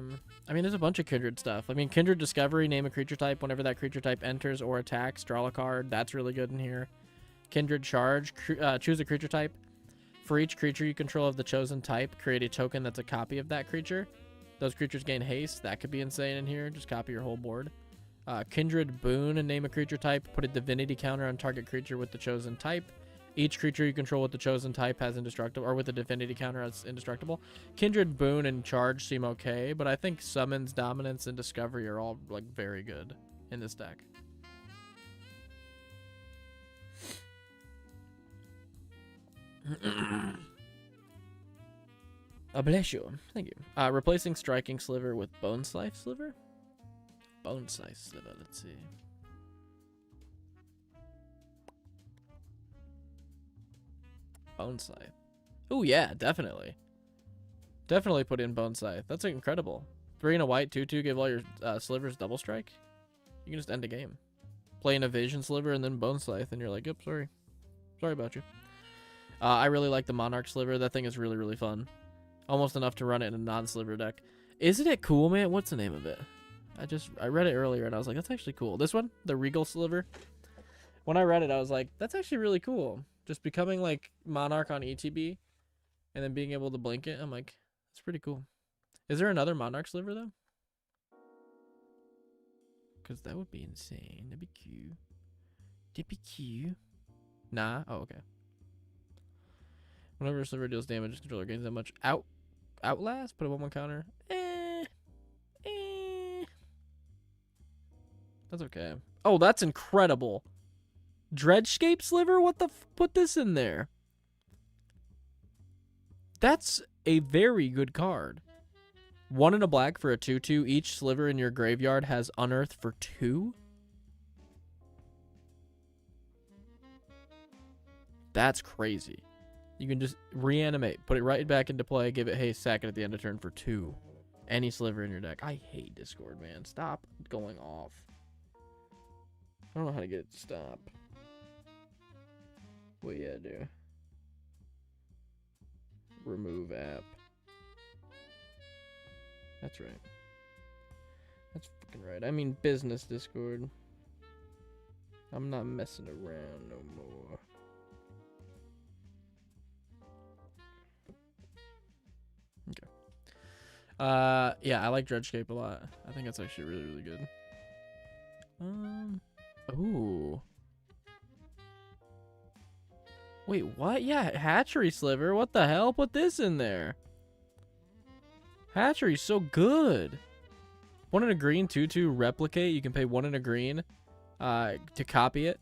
mean, there's a bunch of Kindred stuff. I mean, Kindred Discovery, name a creature type. Whenever that creature type enters or attacks, draw a card. That's really good in here. Kindred Charge, choose a creature type. For each creature you control of the chosen type, create a token that's a copy of that creature. Those creatures gain haste. That could be insane in here. Just copy your whole board. Kindred Boon, and name a creature type. Put a divinity counter on target creature with the chosen type. Each creature you control with the chosen type has indestructible, or with a divinity counter has indestructible. Kindred, Boon, and Charge seem okay, but I think Summons, Dominance, and Discovery are all like very good in this deck. Oh, bless you. Thank you. Replacing Striking Sliver with Bone Slice Sliver? Bone Slice Sliver, let's see. Bone Scythe. Oh, yeah, definitely. Definitely put in Bone Scythe. That's incredible. 3 and a white, 2/2, give all your slivers double strike. You can just end a game. Play an Evasion Sliver and then Bone Scythe, and you're like, yep, sorry. Sorry about you. I really like the Monarch Sliver. That thing is really, really fun. Almost enough to run it in a non-sliver deck. Isn't it cool, man? What's the name of it? I read it earlier, and I was like, that's actually cool. This one? The Regal Sliver? When I read it, I was like, that's actually really cool. Just becoming like Monarch on ETB and then being able to blink it. I'm like, that's pretty cool. Is there another Monarch Sliver though? Because that would be insane. That'd be cute. That'd be cute. Nah. Oh, okay. Whenever a sliver deals damage, controller gains that much. Outlast? Put a 1/1 counter. That's okay. Oh, that's incredible. Dredgescape Sliver? What the put this in there? That's a very good card. 1 and a black for a 2/2. Each sliver in your graveyard has unearth for 2. That's crazy. You can just reanimate, put it right back into play, give it haste, sack it at the end of turn for 2. Any sliver in your deck. I hate Discord, man. Stop going off. I don't know how to get it to stop. What you gotta do? Remove app. That's right. That's fucking right. I mean business Discord. I'm not messing around no more. Okay. Yeah, I like Dredgescape a lot. I think it's actually really, really good. Ooh. Wait, what? Yeah, Hatchery Sliver. What the hell? Put this in there. Hatchery's so good. 1 and a green, 2/2 replicate. You can pay 1 and a green to copy it.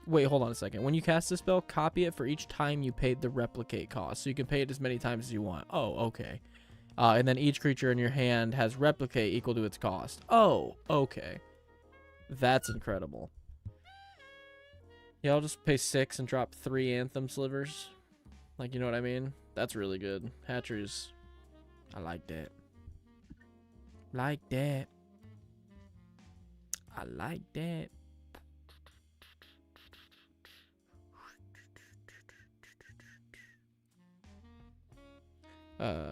Wait, hold on a second. When you cast this spell, copy it for each time you paid the replicate cost. So you can pay it as many times as you want. Oh, okay. And then each creature in your hand has replicate equal to its cost. Oh, okay. That's incredible. Yeah, I'll just pay 6 and drop 3 Anthem Slivers. Like, you know what I mean? That's really good. Hatcheries. I like that. Like that. I like that.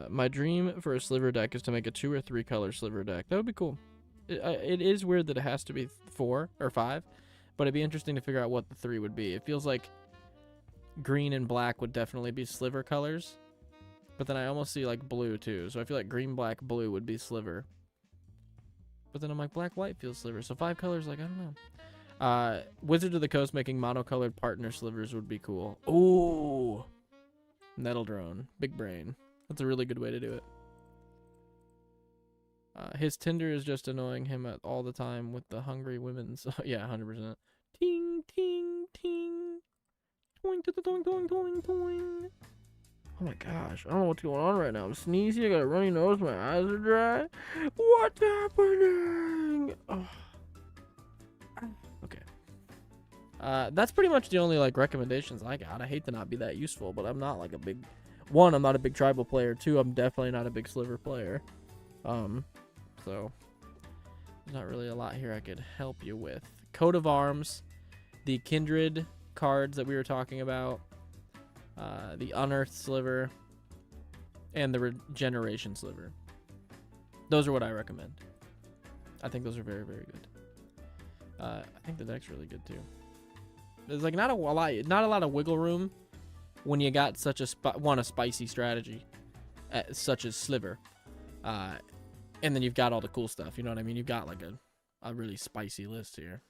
My dream for a sliver deck is to make a 2 or 3 color sliver deck. That would be cool. It is weird that it has to be 4 or 5, but it'd be interesting to figure out what the 3 would be. It feels like green and black would definitely be sliver colors, but then I almost see like blue too. So I feel like green, black, blue would be sliver. But then I'm like black, white feels sliver. So 5 colors, like I don't know. Wizard of the Coast making monocolored partner slivers would be cool. Ooh, Nettle Drone, big brain. That's a really good way to do it. His Tinder is just annoying him all the time with the hungry women. So yeah, 100%. Ting, ting, ting. Toing, toing, toing, toing, toing. Oh my gosh, I don't know what's going on right now. I'm sneezy, I got a runny nose, my eyes are dry. What's happening? Oh. Okay. That's pretty much the only like recommendations I got. I hate to not be that useful, but I'm not like a big... 1, I'm not a big tribal player. 2, I'm definitely not a big sliver player. So there's not really a lot here I could help you with. Coat of Arms, the Kindred cards that we were talking about, the Unearthed Sliver, and the Regeneration Sliver. Those are what I recommend. I think those are very, very good. I think the deck's really good too. There's like not a lot of wiggle room when you got such a spicy strategy, such as Sliver. And then you've got all the cool stuff. You know what I mean? You've got like a really spicy list here.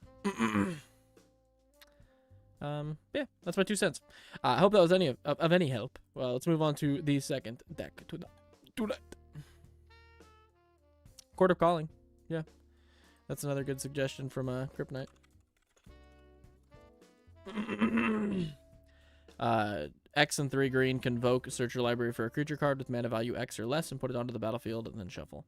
Yeah, that's my 2 cents. I hope that was of any help. Well, let's move on to the second deck. Court of Calling. Yeah, that's another good suggestion from Kryptonite. X and 3 green, convoke, search your library for a creature card with mana value X or less and put it onto the battlefield and then shuffle.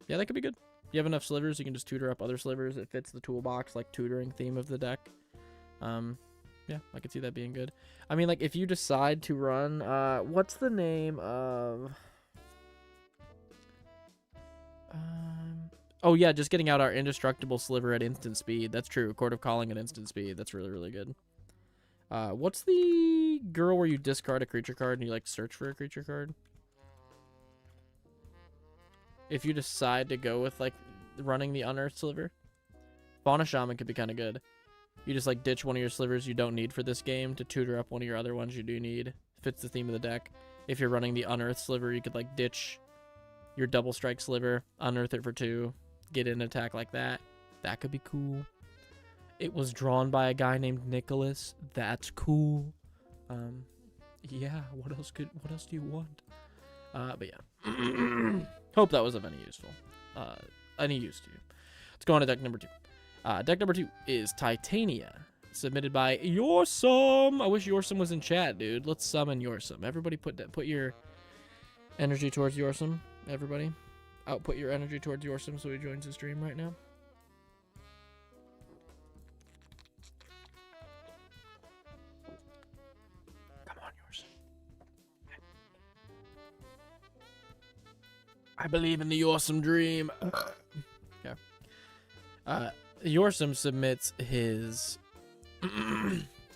Yeah, that could be good. You have enough slivers, you can just tutor up other slivers. It fits the toolbox, like tutoring theme of the deck. Yeah, I could see that being good. I mean, like if you decide to run, what's the name of... Oh yeah, just getting out our indestructible sliver at instant speed. That's true. Court of Calling at instant speed. That's really, really good. What's the girl where you discard a creature card and you like search for a creature card? If you decide to go with like running the Unearthed Sliver, Fauna Shaman could be kind of good. You just like ditch one of your slivers you don't need for this game to tutor up one of your other ones you do need. Fits the theme of the deck. If you're running the Unearthed Sliver, you could like ditch your double strike sliver, unearth it for 2, get an attack like that. That could be cool. It was drawn by a guy named Nicholas. That's cool. Yeah, what else do you want? But yeah. Hope that was of any use to you. Let's go on to deck number 2. Deck number 2 is Titania, submitted by Yorsum. I wish Yorsum was in chat, dude. Let's summon Yorsum. Everybody put your energy towards Yorsum. Everybody. output your energy towards Yorsum so he joins the stream right now. Come on, Yorsum. I believe in the Yorsum dream. Okay. Yorsum submits his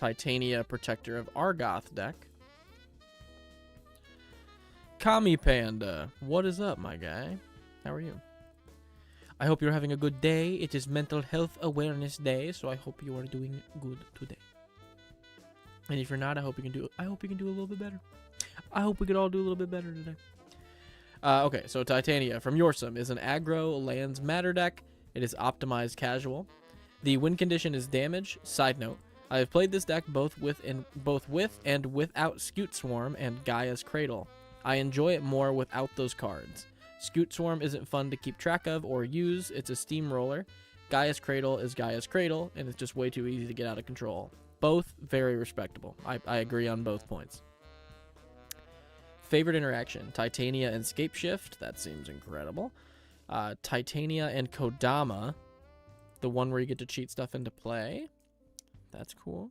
Titania Protector of Argoth deck. Kami Panda, what is up, my guy? How are you? I hope you're having a good day. It is Mental Health Awareness Day, so I hope you are doing good today. And if you're not, I hope you can do a little bit better. I hope we could all do a little bit better today. Okay, so Titania from Yorsum is an aggro lands matter deck. It is optimized casual. The win condition is damage. Side note, I have played this deck both with and without Scute Swarm and Gaia's Cradle. I enjoy it more without those cards. Scute Swarm isn't fun to keep track of or use. It's a steamroller. Gaia's Cradle is Gaia's Cradle, and it's just way too easy to get out of control. Both very respectable. I agree on both points. Favorite interaction, Titania and Scapeshift. That seems incredible. Titania and Kodama, the one where you get to cheat stuff into play. That's cool.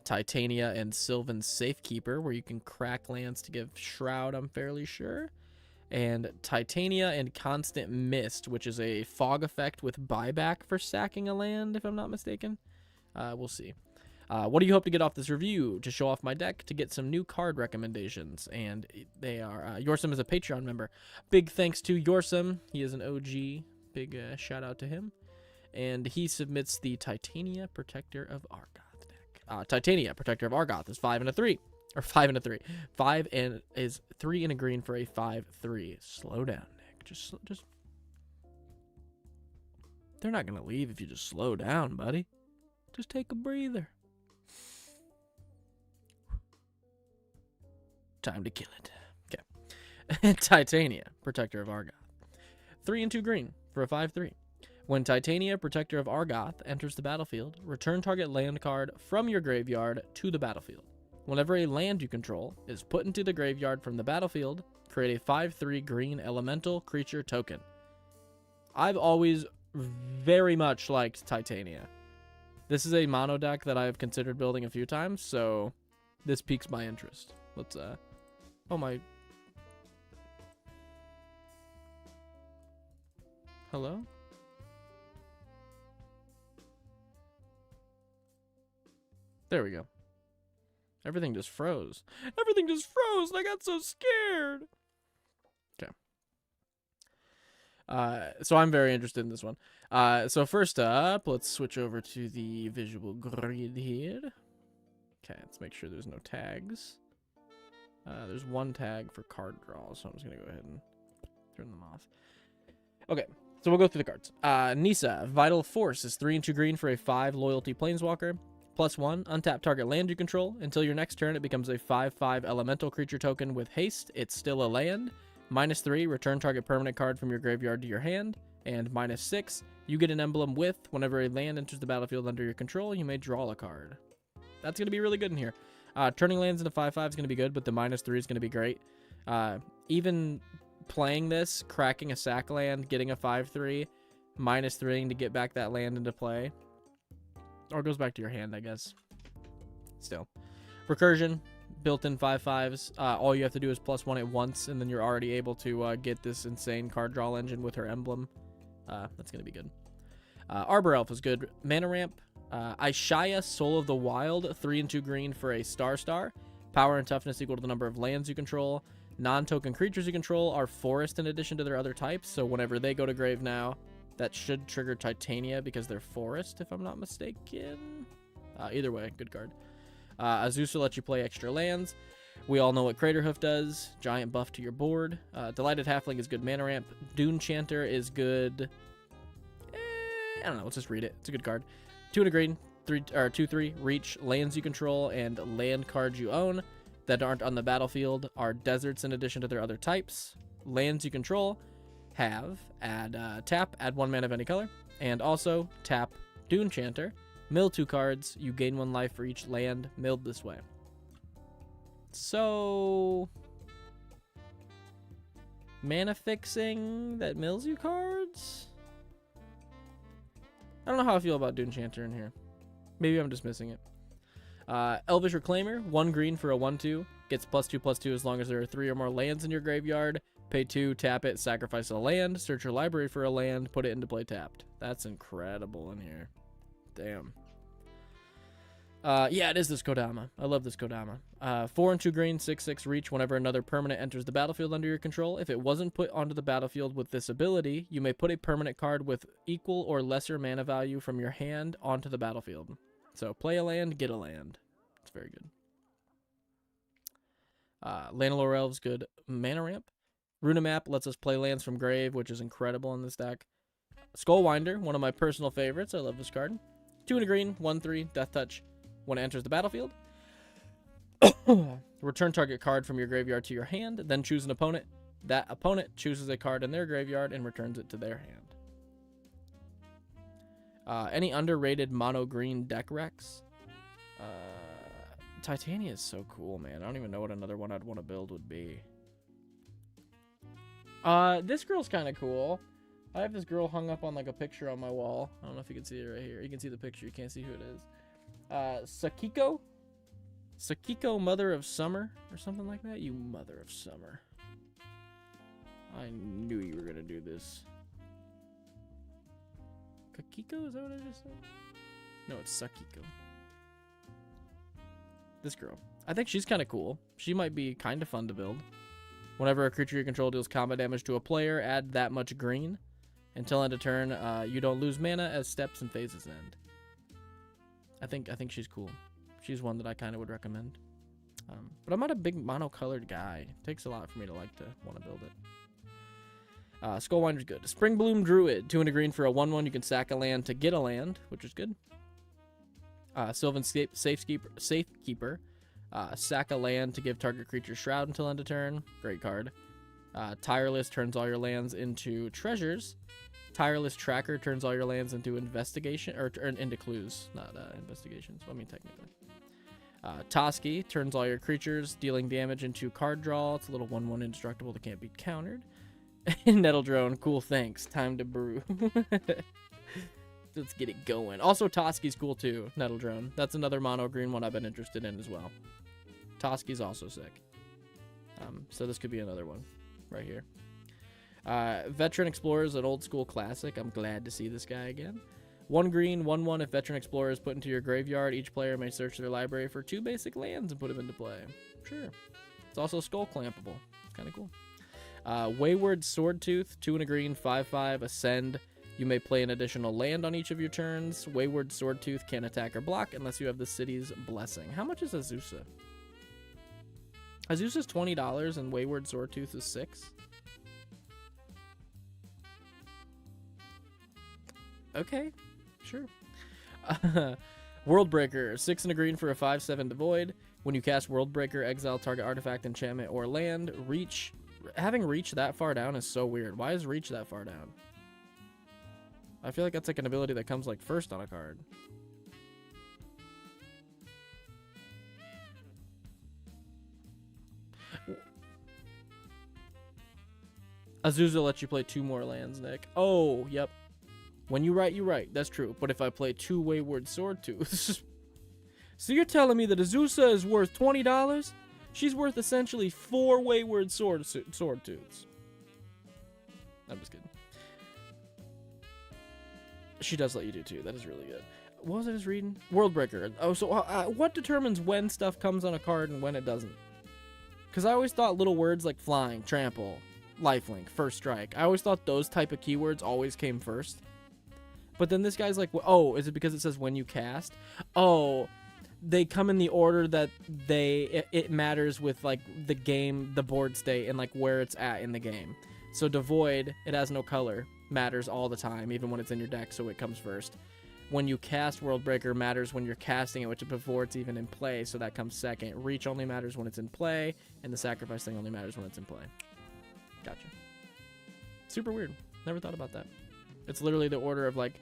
Titania and Sylvan Safekeeper, where you can crack lands to give Shroud, I'm fairly sure. And Titania and Constant Mist, which is a fog effect with buyback for sacking a land, if I'm not mistaken. We'll see. What do you hope to get off this review? To show off my deck, to get some new card recommendations. And they are, Yorsum is a Patreon member. Big thanks to Yorsum. He is an OG. Big shout out to him. And he submits the Titania Protector of Argoth deck. Titania Protector of Argoth is 5 and a 3. Or 5 and a 3. 5 and is 3 and a green for a 5/3. Slow down, Nick. Just. They're not gonna leave if you just slow down, buddy. Just take a breather. Time to kill it. Okay. Titania Protector of Argoth. 3 and 2 green for a 5/3. When Titania Protector of Argoth enters the battlefield, return target land card from your graveyard to the battlefield. Whenever a land you control is put into the graveyard from the battlefield, create a 5/3 green elemental creature token. I've always very much liked Titania. This is a mono deck that I've considered building a few times, so this piques my interest. Let's, oh my... Hello? There we go. Everything just froze. Everything just froze, and I got so scared. Okay. So I'm very interested in this one. So first up, let's switch over to the visual grid here. Okay, let's make sure there's no tags. There's one tag for card draw, so I'm just going to go ahead and turn them off. Okay, so we'll go through the cards. Nissa, Vital Force is 3 and 2 green for a 5 loyalty planeswalker. +1, untap target land you control. Until your next turn, it becomes a 5/5 elemental creature token with haste. It's still a land. -3, return target permanent card from your graveyard to your hand. And -6, you get an emblem with, whenever a land enters the battlefield under your control, you may draw a card. That's going to be really good in here. Turning lands into 5/5 is going to be good, but the -3 is going to be great. Even playing this, cracking a sack land, getting a 5/3, -3 to get back that land into play. Or it goes back to your hand, I guess. Still. Recursion, built-in 5/5s. All you have to do is +1 at once, and then you're already able to get this insane card draw engine with her emblem. That's going to be good. Arbor Elf is good. Mana ramp. Ishaya, Soul of the Wild, 3 and 2 green for a star. Power and toughness equal to the number of lands you control. Non-token creatures you control are forest in addition to their other types, so whenever they go to grave now, that should trigger Titania because they're forest, if I'm not mistaken. Either way, good card. Azusa lets you play extra lands. We all know what Craterhoof does. Giant buff to your board. Delighted Halfling is good mana ramp. Dune Chanter is good. I don't know. Let's just read it. It's a good card. 2 and a green. 2/3. Reach. Lands you control and land cards you own that aren't on the battlefield are deserts in addition to their other types. Lands you control have tap, add 1 mana of any color, and also tap Dune Chanter, mill 2 cards, you gain 1 life for each land milled this way. So Mana fixing that mills you cards? I don't know how I feel about Dune Chanter in here. Maybe I'm just missing it. Elvish Reclaimer, 1 green for a 1/2. Gets +2/+2 as long as there are 3 or more lands in your graveyard. Pay 2, tap it, sacrifice a land, search your library for a land, put it into play tapped. That's incredible in here. Damn. Yeah, it is this Kodama. I love this Kodama. 4 and 2 green, 6/6 reach whenever another permanent enters the battlefield under your control. If it wasn't put onto the battlefield with this ability, you may put a permanent card with equal or lesser mana value from your hand onto the battlefield. So play a land, get a land. It's very good. Lanalore Elves, good mana ramp. Runamap lets us play lands from grave, which is incredible in this deck. Skullwinder, one of my personal favorites. I love this card. 2 and a green, 1/3, Death Touch. When it enters the battlefield, return target card from your graveyard to your hand, then choose an opponent. That opponent chooses a card in their graveyard and returns it to their hand. Any underrated mono green deck Rex? Titania is so cool, man. I don't even know what another one I'd want to build would be. This girl's kind of cool. I have this girl hung up on like a picture on my wall. I don't know if you can see it right here. You can see the picture. You can't see who it is. Sakiko? Sakiko, Mother of Summer? Or something like that? You Mother of Summer. I knew you were gonna do this. Kakiko? Is that what I just said? No, it's Sakiko. This girl. I think she's kind of cool. She might be kind of fun to build. Whenever a creature you control deals combat damage to a player, add that much green. Until end of turn, you don't lose mana as steps and phases end. I think she's cool. She's one that I kind of would recommend. But I'm not a big monocolored guy. It takes a lot for me to like to want to build it. Skullwinder's good. Springbloom Druid, 2 and a green for a 1/1. You can sack a land to get a land, which is good. Sylvan Safekeeper. Sack a land to give target creature Shroud until end of turn. Great card. Tireless turns all your lands into treasures. Tireless Tracker turns all your lands into investigation, or into clues, not investigations. Well, I mean, technically. Toski turns all your creatures dealing damage into card draw. It's a little 1/1 indestructible that can't be countered. Nettle Drone, cool, thanks. Time to brew. Let's get it going. Also, Toski's cool too, Nettle Drone. That's another mono green one I've been interested in as well. Toski's also sick. So this could be another one right here. Veteran Explorer is an old school classic. I'm glad to see this guy again. 1 green, 1/1. If Veteran Explorer is put into your graveyard, each player may search their library for 2 basic lands and put them into play. Sure. It's also skull clampable. It's kind of cool. Wayward Swordtooth, 2 and a green, 5/5. Ascend. You may play an additional land on each of your turns. Wayward Swordtooth can't attack or block unless you have the city's blessing. How much is Azusa? Azusa's $20 and Wayward Swordtooth is $6. Okay, sure. Worldbreaker, 6 and a green for a 5/7 Devoid. When you cast Worldbreaker, exile target artifact, enchantment, or land. Reach. Having reach that far down is so weird. Why is reach that far down? I feel like that's like an ability that comes like first on a card. Azusa lets you play 2 more lands, Nick. Oh, yep. When you write, you write. That's true. But if I play 2 Wayward Swordtooths... So you're telling me that Azusa is worth $20? She's worth essentially 4 Wayward Swordtooths. I'm just kidding. She does let you do 2. That is really good. What was I just reading? Worldbreaker. Oh, so what determines when stuff comes on a card and when it doesn't? Because I always thought little words like flying, trample, lifelink, first strike. I always thought those type of keywords always came first. But then this guy's like, oh, is it because it says when you cast? Oh, they come in the order that it matters with like the game, the board state, and like where it's at in the game. So Devoid, it has no color, matters all the time, even when it's in your deck, so it comes first. When you cast Worldbreaker matters when you're casting it, which is before it's even in play, so that comes second. Reach only matters when it's in play, and the sacrifice thing only matters when it's in play. Gotcha. Super weird. Never thought about that. It's literally the order of like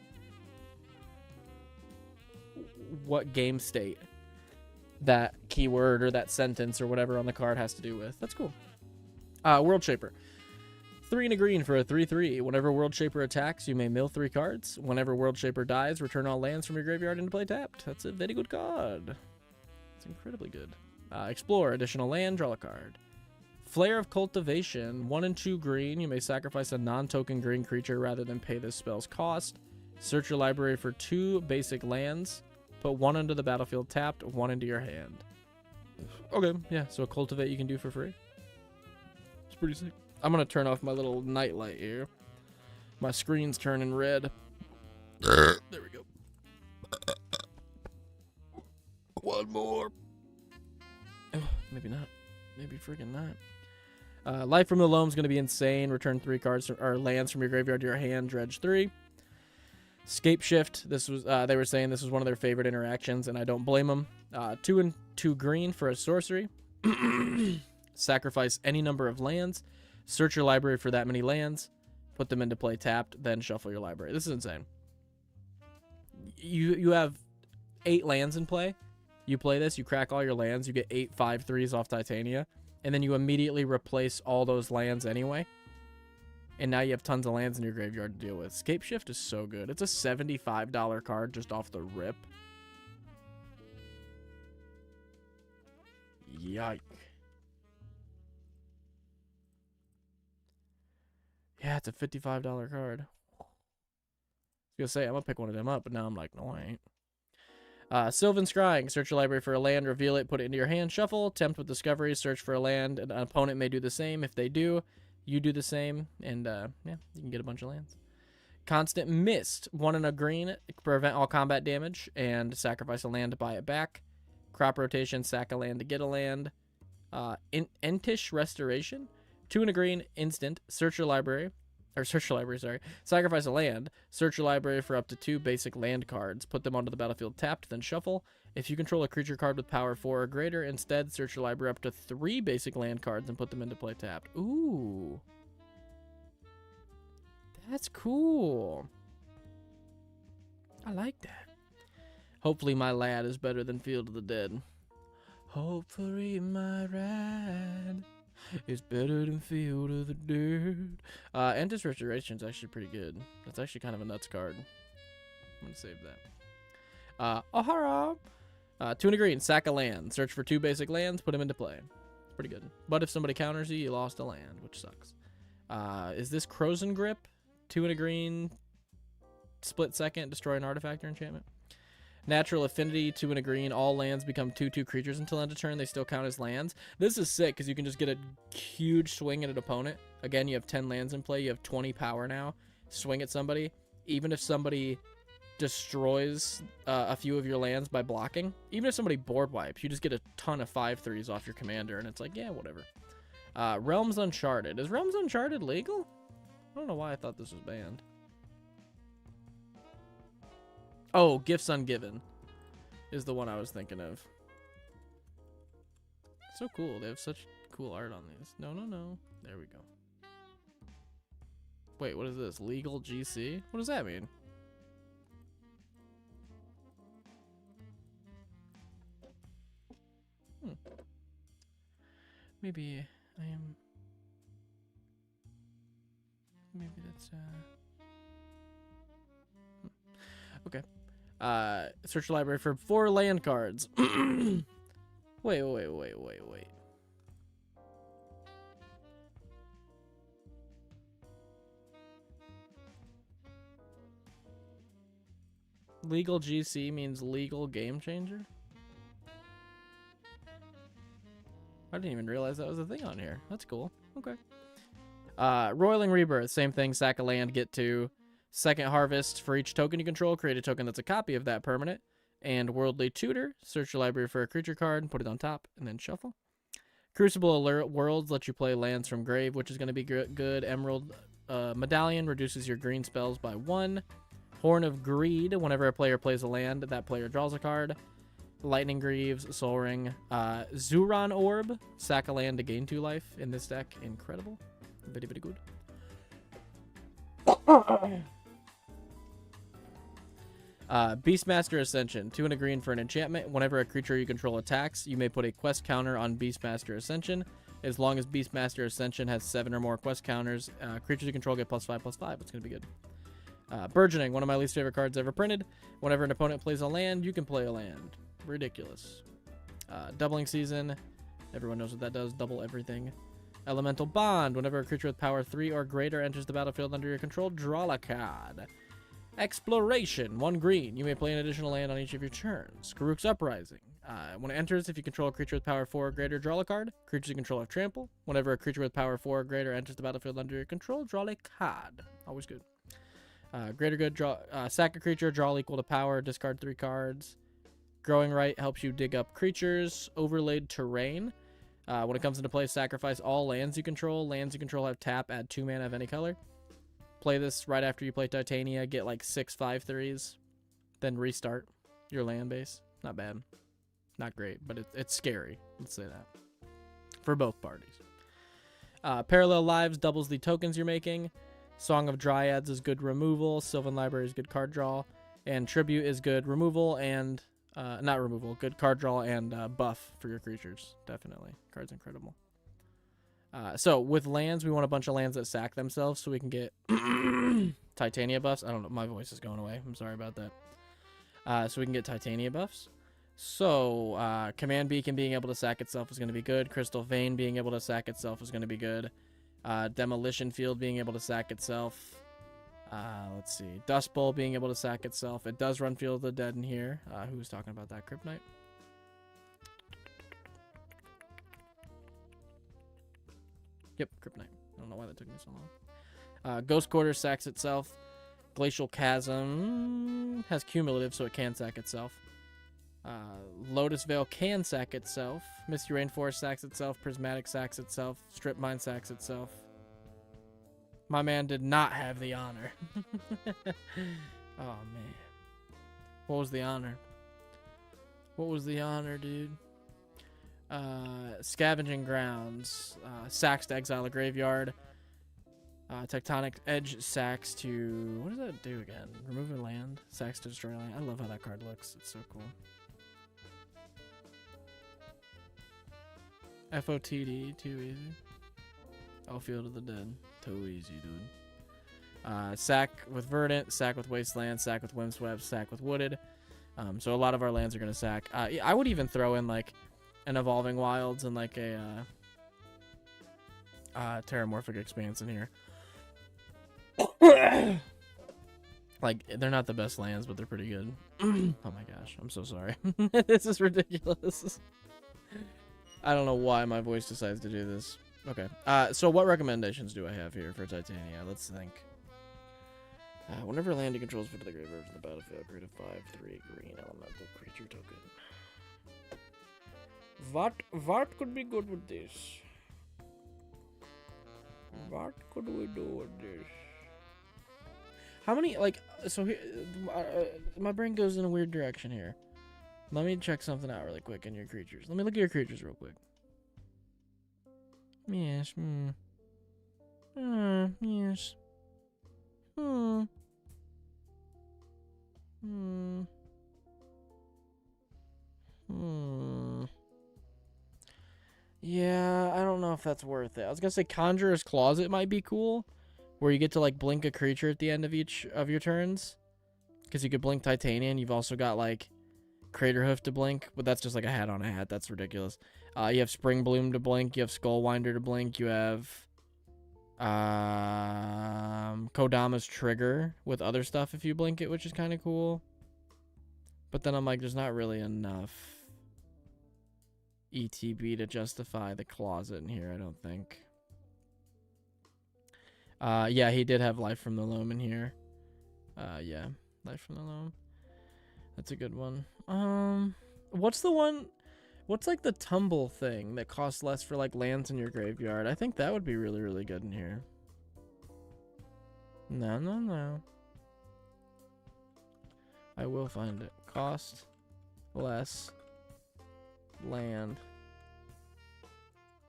what game state that keyword or that sentence or whatever on the card has to do with. That's cool. World Shaper. 3 and a green for a 3/3. Whenever World Shaper attacks, you may mill 3 cards. Whenever World Shaper dies, return all lands from your graveyard into play tapped. That's a very good card. It's incredibly good. Explore. Additional land. Draw a card. Flare of Cultivation. 1 and 2 green. You may sacrifice a non-token green creature rather than pay this spell's cost. Search your library for 2 basic lands. Put 1 into the battlefield tapped, 1 into your hand. Okay, yeah, so a Cultivate you can do for free. It's pretty sick. I'm going to turn off my little nightlight here. My screen's turning red. There we go. One more. Oh, maybe not. Maybe freaking not. Life from the Loam is going to be insane. Return 3 cards or lands from your graveyard to your hand. Dredge 3. Scape Shift. This was they were saying this was one of their favorite interactions, and I don't blame them. 2 and 2 green for a sorcery. Sacrifice any number of lands. Search your library for that many lands. Put them into play tapped. Then shuffle your library. This is insane. You have 8 lands in play. You play this. You crack all your lands. You get 8 5/3s off Titania, and then you immediately replace all those lands anyway. And now you have tons of lands in your graveyard to deal with. Scape Shift is so good. It's a $75 card just off the rip. Yike. Yeah, it's a $55 card. I was gonna say, I'm gonna pick one of them up, but now I'm like, no, I ain't. Sylvan Scrying. Search your library for a land, reveal it, put it into your hand, shuffle. Tempt with Discovery. Search for a land. An opponent may do the same. If they do, you do the same, and yeah, you can get a bunch of lands. Constant Mist. 1 and a green. Prevent all combat damage, and sacrifice a land to buy it back. Crop Rotation. Sack a land to get a land. Entish Restoration. 2 and a green. Instant. Search your library. Or search your library, sorry. Sacrifice a land. Search your library for up to 2 basic land cards. Put them onto the battlefield tapped, then shuffle. If you control a creature card with power 4 or greater, instead search your library up to 3 basic land cards and put them into play tapped. Ooh. That's cool. I like that. Hopefully my lad is better than Field of the Dead. Hopefully my rad is better than Field of the Dead. Entish Restoration is actually pretty good. That's actually kind of a nuts card. I'm going to save that. Ohara. 2 and a green. Sack a land. Search for 2 basic lands. Put them into play. Pretty good. But if somebody counters you, you lost a land, which sucks. Is this Crozen Grip? 2 and a green. Split second. Destroy an artifact or enchantment. Natural Affinity, 2 and a green. All lands become 2/2 creatures until end of turn. They still count as lands. This is sick because you can just get a huge swing at an opponent. Again, you have 10 lands in play. You have 20 power now. Swing at somebody. Even if somebody destroys a few of your lands by blocking. Even if somebody board wipes, you just get a ton of 5/3s off your commander. And it's like, yeah, whatever. Realms Uncharted. Is Realms Uncharted legal? I don't know why I thought this was banned. Oh, Gifts Ungiven is the one I was thinking of. So cool. They have such cool art on these. No. There we go. Wait, what is this? Legal GC? What does that mean? Maybe I am... Maybe that's, Okay. Search the library for 4 land cards. Wait. Legal GC means legal game changer? I didn't even realize that was a thing on here. That's cool. Okay. Roiling Rebirth, same thing. Sack a land, get 2. Second Harvest, for each token you control, create a token that's a copy of that permanent. And Worldly Tutor, search your library for a creature card and put it on top, and then shuffle. Crucible Alert Worlds lets you play lands from grave, which is going to be good. Emerald Medallion reduces your green spells by 1. Horn of Greed, whenever a player plays a land, that player draws a card. Lightning Greaves, Soul Ring. Zuran Orb, sack a land to gain 2 life in this deck. Incredible. Very, very good. Beastmaster Ascension, 2 and a green for an enchantment. Whenever a creature you control attacks, you may put a quest counter on Beastmaster Ascension. As long as Beastmaster Ascension has 7 or more quest counters, creatures you control get +5/+5. It's going to be good. Burgeoning, one of my least favorite cards ever printed. Whenever an opponent plays a land, you can play a land. Ridiculous. Doubling Season. Everyone knows what that does. Double everything. Elemental Bond. Whenever a creature with power 3 or greater enters the battlefield under your control, draw a card. Exploration. 1 green. You may play an additional land on each of your turns. Karuk's Uprising. When it enters, if you control a creature with power 4 or greater, draw a card. Creatures you control have trample. Whenever a creature with power 4 or greater enters the battlefield under your control, draw a card. Always good. Greater good. Sack a creature. Draw equal to power. Discard 3 cards. Growing Right helps you dig up creatures. Overlaid Terrain. When it comes into play, sacrifice all lands you control. Lands you control have tap, add 2 mana of any color. Play this right after you play Titania, get like 6 5/3s, then restart your land base. Not bad. Not great, but it's scary. Let's say that. For both parties. Parallel Lives doubles the tokens you're making. Song of Dryads is good removal. Sylvan Library is good card draw. And Tribute is good removal and... not removal, good card draw and buff for your creatures. Definitely. Card's incredible. So, with lands, we want a bunch of lands that sack themselves so we can get Titania buffs. I don't know, my voice is going away. I'm sorry about that. So we can get Titania buffs. So, Command Beacon being able to sack itself is going to be good. Crystal Vein being able to sack itself is going to be good. Demolition Field being able to sack itself. Let's see. Dust Bowl being able to sack itself. It does run Field of the Dead in here. Who was talking about that? Kryptonite? Yep, Kryptonite. I don't know why that took me so long. Ghost Quarter sacks itself. Glacial Chasm has cumulative, so it can sack itself. Lotus Veil can sack itself. Misty Rainforest sacks itself. Prismatic sacks itself. Strip Mine sacks itself. My man did not have the honor. Oh, man. What was the honor? What was the honor, dude? Scavenging Grounds. Sacks to exile a graveyard. Tectonic Edge sacks to... What does that do again? Remove a land. Sacks to destroy land. I love how that card looks. It's so cool. FOTD. Too easy. Oh, Field of the Dead. Too easy, dude. Sack with Verdant. Sack with Wasteland. Sack with Windswept. Sack with Wooded. So a lot of our lands are going to sack. I would even throw in, like, an Evolving Wilds and, like, a Terramorphic Expanse in here. Like, they're not the best lands, but they're pretty good. Oh my gosh, I'm so sorry. This is ridiculous. I don't know why my voice decides to do this. Okay, so what recommendations do I have here for Titania? Let's think. Whenever land you control is put to the graveyard from the battlefield, create a 5/3 green elemental creature token. What could be good with this? What could we do with this? How many, like, so here, my brain goes in a weird direction here. Let me check something out really quick in your creatures. Let me look at your creatures real quick. Yes, yes. Yeah, I don't know if that's worth it. I was gonna say Conjurer's Closet might be cool, where you get to, like, blink a creature at the end of each of your turns, because you could blink Titania, and you've also got, like, Craterhoof to blink, but that's just like a hat on a hat. That's ridiculous. You have Spring Bloom to blink. You have Skullwinder to blink. You have Kodama's Trigger with other stuff if you blink it, which is kind of cool. But then I'm like, there's not really enough ETB to justify the closet in here, I don't think. Yeah, he did have Life from the Loam in here. Yeah, Life from the Loam. That's a good one. What's the one? What's, like, the tumble thing that costs less for, like, lands in your graveyard? I think that would be really, really good in here. No. I will find it. Cost less land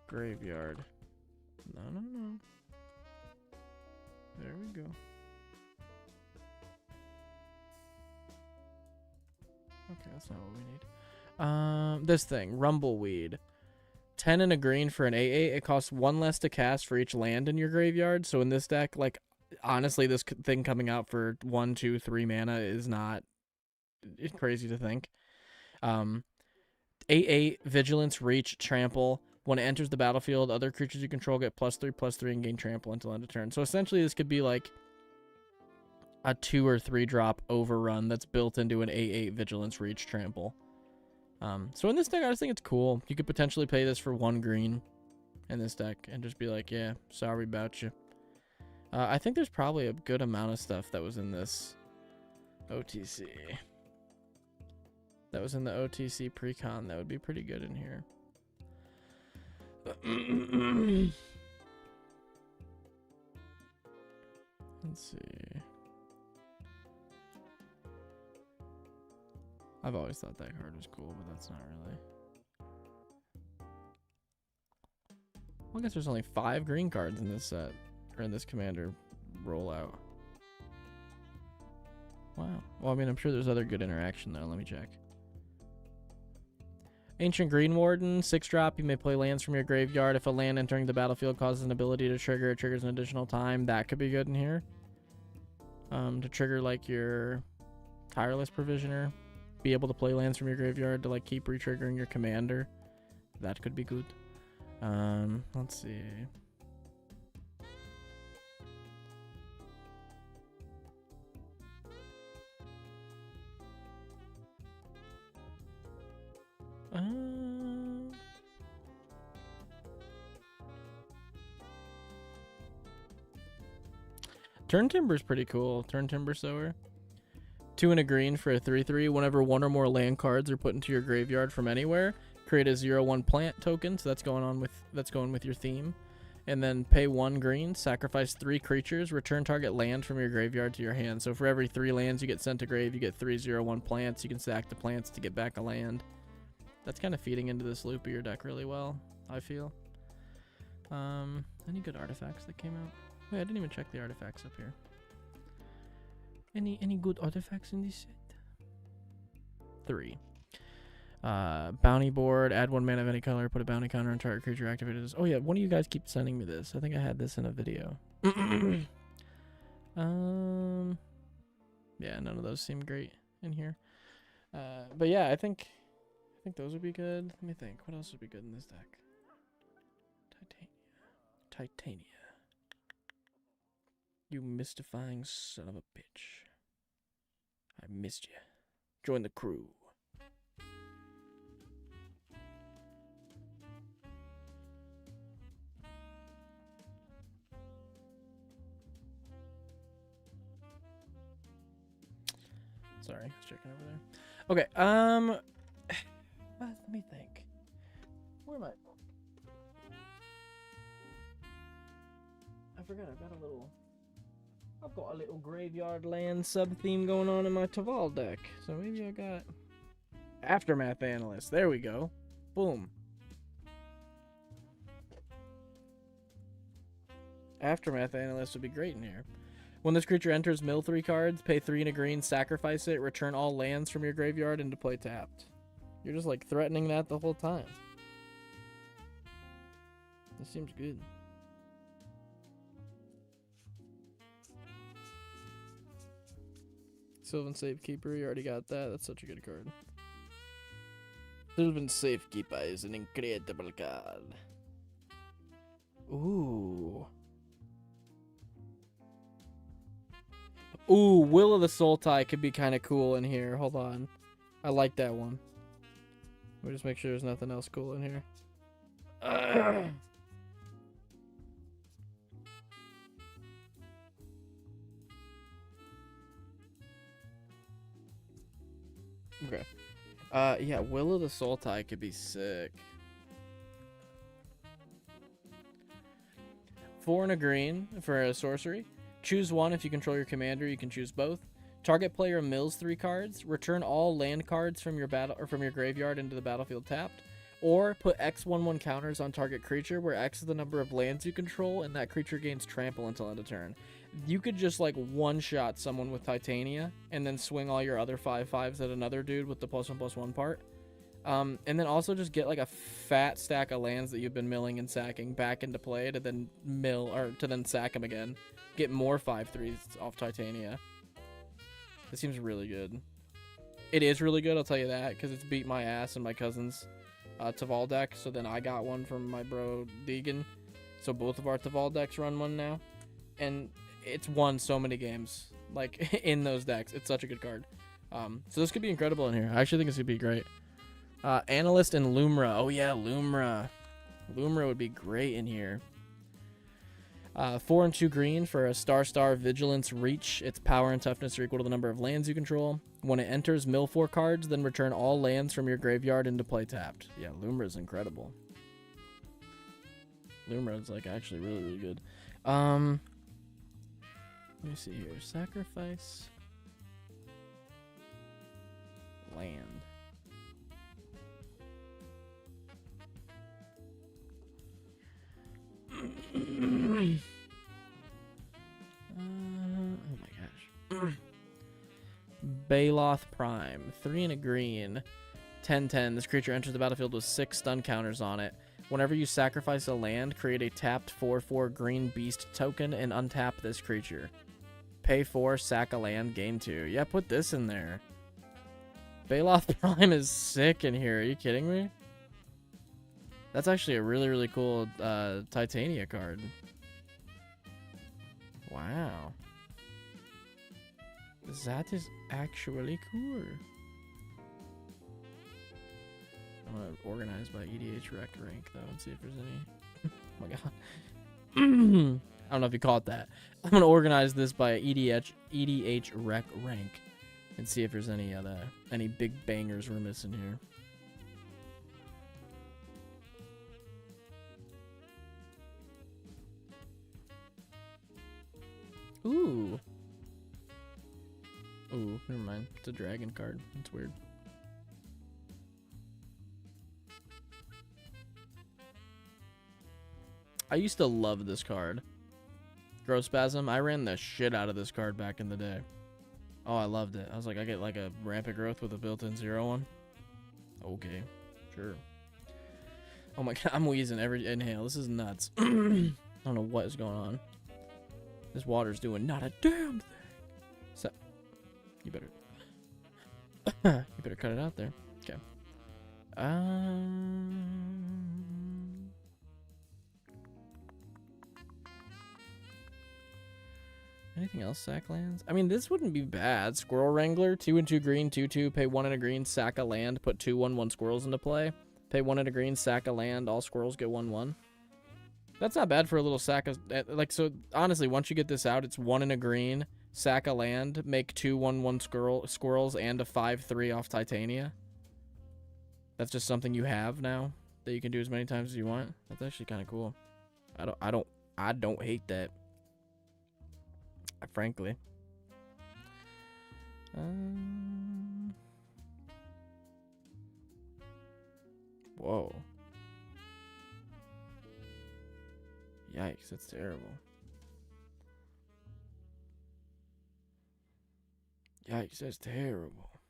graveyard. No. There we go. Okay, that's not what we need. This thing, Rumbleweed. 10 and a green for an 8/8. It costs 1 less to cast for each land in your graveyard. So in this deck, like, honestly, this thing coming out for 1, 2, 3 mana is not crazy to think. 8/8, Vigilance, Reach, Trample. When it enters the battlefield, other creatures you control get +3/+3 and gain Trample until end of turn. So essentially, this could be like a 2 or 3 drop overrun that's built into an 8/8 Vigilance, Reach, Trample. So in this deck, I just think it's cool. You could potentially pay this for 1 green in this deck and just be like, yeah, sorry about you. I think there's probably a good amount of stuff that was in this OTC. That was in the OTC pre-con. That would be pretty good in here. Let's see. I've always thought that card was cool, but that's not really. Well, I guess there's only 5 green cards in this set, or in this commander rollout. Wow. Well, I mean, I'm sure there's other good interaction though. Let me check. Ancient Green Warden, 6-drop. You may play lands from your graveyard. If a land entering the battlefield causes an ability to trigger, it triggers an additional time. That could be good in here. To trigger like your Tireless Provisioner. Be able to play lands from your graveyard to like keep re-triggering your commander. That could be good. Let's see. Turn Timber's pretty cool. Turn Timber Sower. 2 and a green for a 3/3. Whenever 1 or more land cards are put into your graveyard from anywhere, create a 0/1 plant token. So that's going with your theme. And then pay 1 green, sacrifice 3 creatures, return target land from your graveyard to your hand. So for every 3 lands you get sent to grave, you get 3 0/1 plants. You can sack the plants to get back a land. That's kind of feeding into this loop of your deck really well, I feel. Any good artifacts that came out? Wait, I didn't even check the artifacts up here. Any good artifacts in this set? 3. Bounty board, add 1 mana of any color, put a bounty counter on target creature activated. Oh yeah, one of you guys keep sending me this. I think I had this in a video. Yeah, none of those seem great in here. But yeah, I think those would be good. Let me think. What else would be good in this deck? Titania. You mystifying son of a bitch. I missed you. Join the crew. Sorry, I was checking over there. Okay, let me think. Where am I? I forgot I've got a little graveyard land sub-theme going on in my Taval deck. So maybe I got Aftermath Analyst. There we go. Boom. Aftermath Analyst would be great in here. When this creature enters, mill 3 cards, pay 3 and a green, sacrifice it, return all lands from your graveyard into play tapped. You're just like threatening that the whole time. This seems good. Sylvan Safekeeper, you already got that. That's such a good card. Sylvan Safekeeper is an incredible card. Ooh. Ooh, Will of the Sultai could be kind of cool in here. Hold on. I like that one. Let me just make sure there's nothing else cool in here. Okay. Yeah, Will of the Sultai could be sick. 4 and a green for a sorcery. Choose 1 if you control your commander. You can choose both. Target player mills 3 cards. Return all land cards from your graveyard into the battlefield tapped. Or put X/1/1 counters on target creature, where X is the number of lands you control, and that creature gains trample until end of turn. You could just like one-shot someone with Titania, and then swing all your other 5/5s at another dude with the +1/+1 part. And then also just get like a fat stack of lands that you've been milling and sacking back into play to then to then sack them again. Get more 5/3s off Titania. This seems really good. It is really good, I'll tell you that, because it's beat my ass and my cousin's Taval deck. So then I got one from my bro Deegan. So both of our Taval decks run one now. And it's won so many games, like, in those decks. It's such a good card. So this could be incredible in here. I actually think this could be great. Analyst and Lumra. Oh, yeah, Lumra. Lumra would be great in here. 4 and 2 green for a Star Vigilance Reach. Its power and toughness are equal to the number of lands you control. When it enters, mill 4 cards, then return all lands from your graveyard into play tapped. Yeah, Lumra's incredible. Lumra's, like, actually really, really good. Let me see here. Sacrifice. Land. Oh my gosh. Baloth Prime. 3 and a green. 10/10. This creature enters the battlefield with 6 stun counters on it. Whenever you sacrifice a land, create a tapped 4/4 green beast token and untap this creature. Pay 4, sack a land, gain 2. Yeah, put this in there. Baloth Prime is sick in here. Are you kidding me? That's actually a really, really cool Titania card. Wow. That is actually cool. I'm going to organize by EDH Rec rank, though, and see if there's any... Oh, my God. I don't know if you caught that. I'm going to organize this by EDH Rec rank and see if there's any big bangers we're missing here. Ooh. Ooh, never mind. It's a dragon card. That's weird. I used to love this card. Growth Spasm. I ran the shit out of this card back in the day. Oh, I loved it. I was like, I get like a Rampant Growth with a built-in 0/1. Okay, sure. Oh my God, I'm wheezing every inhale. This is nuts. I don't know what is going on. This water's doing not a damn thing. So, you better cut it out there. Okay. Anything else sack lands? I mean, this wouldn't be bad. Squirrel Wrangler, 2 and 2 green, 2/2, pay 1 and a green, sack a land, put 2/1/1 squirrels into play. Pay 1 and a green, sack a land, all squirrels get 1/1. That's not bad for a little sack of, like, so honestly, once you get this out, it's 1 and a green, sack a land, make 2/1/1 squirrels and a 5/3 off Titania. That's just something you have now that you can do as many times as you want. That's actually kind of cool. I don't hate that. Frankly. Whoa. Yikes, that's terrible. Yikes, that's terrible.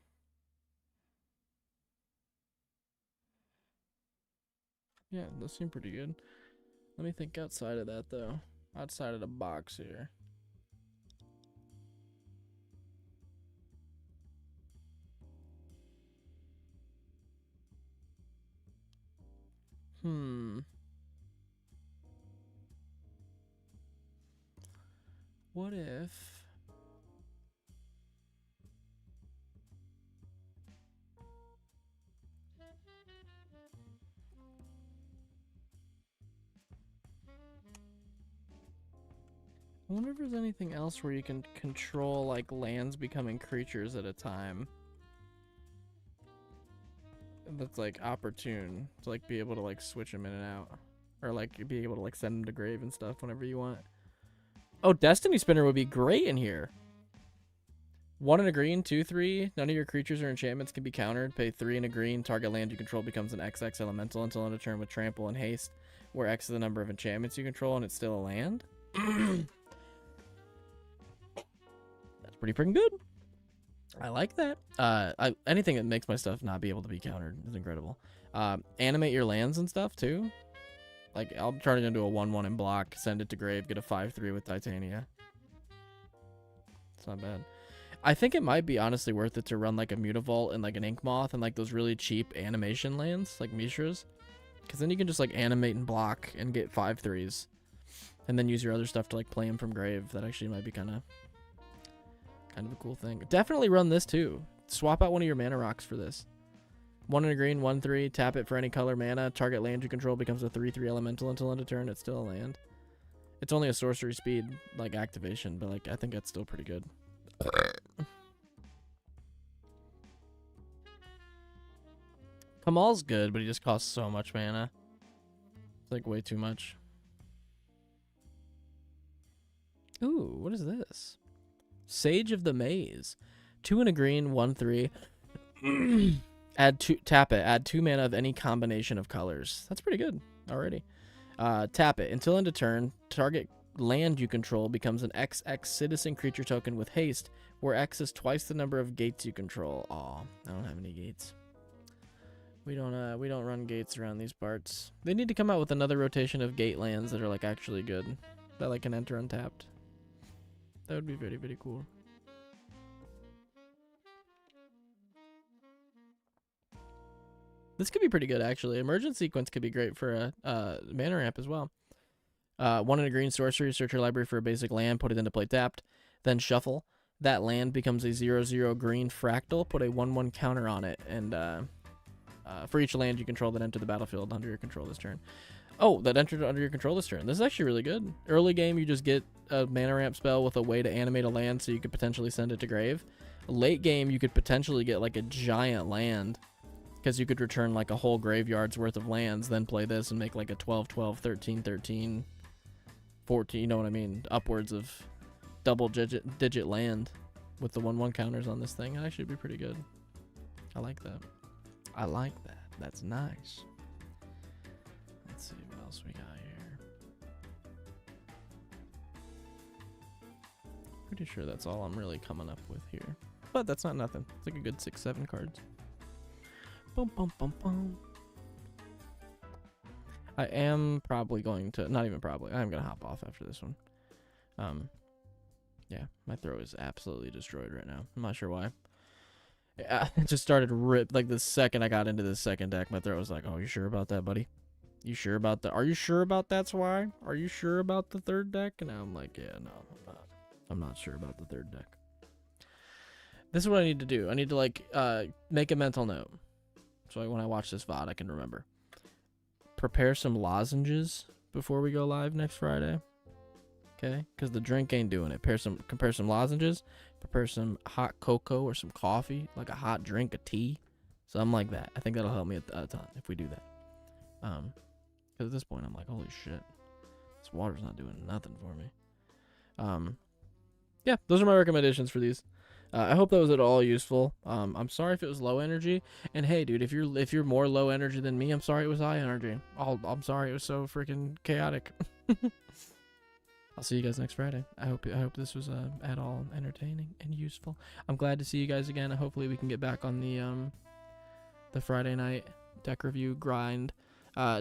Yeah, those seem pretty good. Let me think outside of that, though. Outside of the box here. What if... I wonder if there's anything else where you can control, like, lands becoming creatures at a time. That's, like, opportune to, like, be able to, like, switch them in and out. Or, like, be able to, like, send them to grave and stuff whenever you want. Oh, Destiny Spinner would be great in here. 1 and a green, 2/3. None of your creatures or enchantments can be countered. Pay 3 and a green. Target land you control becomes an XX elemental until end of turn with trample and haste, where X is the number of enchantments you control and it's still a land. That's pretty freaking good. I like that. Anything that makes my stuff not be able to be countered is incredible. Animate your lands and stuff too. Like I'll turn it into a 1/1 in block, send it to grave, get a 5/3 with Titania. It's not bad. I think it might be honestly worth it to run like a Mutavault and like an Ink Moth and like those really cheap animation lands like Mishra's, because then you can just like animate and block and get 5/3s, and then use your other stuff to like play them from grave. That actually might be kind of a cool thing. Definitely run this too. Swap out one of your mana rocks for this. 1 in a green, 1/3. Tap it for any color mana. Target land you control becomes a 3/3 elemental until end of turn. It's still a land. It's only a sorcery speed like activation, but like I think that's still pretty good. Kamal's good, but he just costs so much mana. It's like way too much. Ooh, what is this? Sage of the Maze. 2 in a green, 1/3. Tap it. Add 2 mana of any combination of colors. That's pretty good already. Tap it. Until end of turn, target land you control becomes an XX citizen creature token with haste, where X is twice the number of gates you control. Aw, I don't have any gates. We don't run gates around these parts. They need to come out with another rotation of gate lands that are like actually good, that like can enter untapped. That would be very, very cool. This could be pretty good actually. Emergent Sequence could be great for a mana ramp as well. 1 in a green sorcery, search your library for a basic land, put it into play tapped, then shuffle. That land becomes a 0/0 green fractal, put a 1/1 counter on it, and for each land you control that enter the battlefield under your control this turn. Oh, that entered under your control this turn. This is actually really good. Early game, you just get a mana ramp spell with a way to animate a land so you could potentially send it to grave. Late game, you could potentially get like a giant land because you could return like a whole graveyard's worth of lands, then play this and make like a 12/12, 13/13, 14, you know what I mean? Upwards of double digit land with the 1/1 counters on this thing. It'd actually be pretty good. I like that. I like that. That's nice. Let's see what else we got here. Pretty sure that's all I'm really coming up with here. But that's not nothing. It's like a good 6-7 cards. Boom, boom, boom, boom. I am probably going to, not even probably, I'm going to hop off after this one. Yeah, my throat is absolutely destroyed right now. I'm not sure why. Yeah, it just started rip, like the second I got into this second deck, my throat was like, oh, you sure about that, buddy? You sure about that? Are you sure about that's why? Are you sure about the third deck? And now I'm like, yeah, no, I'm not. I'm not sure about the third deck. This is what I need to do. I need to like make a mental note. So when I watch this VOD, I can remember. Prepare some lozenges before we go live next Friday. Okay? Because the drink ain't doing it. Prepare some lozenges. Prepare some hot cocoa or some coffee. Like a hot drink, a tea. Something like that. I think that'll help me a ton if we do that. Because at this point, I'm like, holy shit. This water's not doing nothing for me. Yeah, those are my recommendations for these. I hope that was at all useful. I'm sorry if it was low energy. And hey, dude, if you're more low energy than me, I'm sorry it was high energy. I'm sorry it was so freaking chaotic. I'll see you guys next Friday. I hope this was at all entertaining and useful. I'm glad to see you guys again. Hopefully we can get back on the Friday night deck review grind.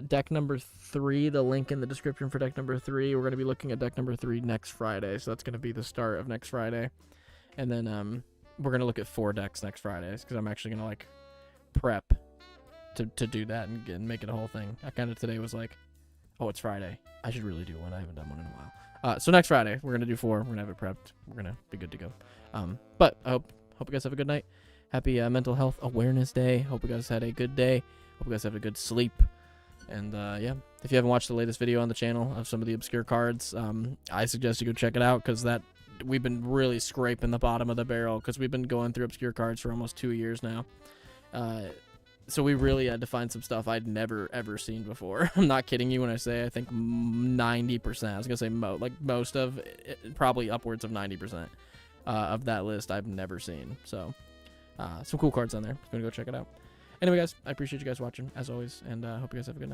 Deck number 3, the link in the description for deck number 3. We're going to be looking at deck number 3 next Friday, so that's going to be the start of next Friday. And then we're going to look at 4 decks next Friday, because I'm actually going to like prep to do that and make it a whole thing. I kind of today was like, oh, it's Friday. I should really do one. I haven't done one in a while. So next Friday, we're going to do 4. We're going to have it prepped. We're going to be good to go. But I hope you guys have a good night. Happy Mental Health Awareness Day. Hope you guys had a good day. Hope you guys have a good sleep. And yeah, if you haven't watched the latest video on the channel of some of the obscure cards, I suggest you go check it out, because we've been really scraping the bottom of the barrel, because we've been going through obscure cards for almost 2 years now. So we really had to find some stuff I'd never ever seen before. I'm not kidding you when I say I think 90%. I was gonna say most of probably upwards of 90% of that list I've never seen. So some cool cards on there. I'm gonna go check it out. Anyway, guys, I appreciate you guys watching as always, and hope you guys have a good night.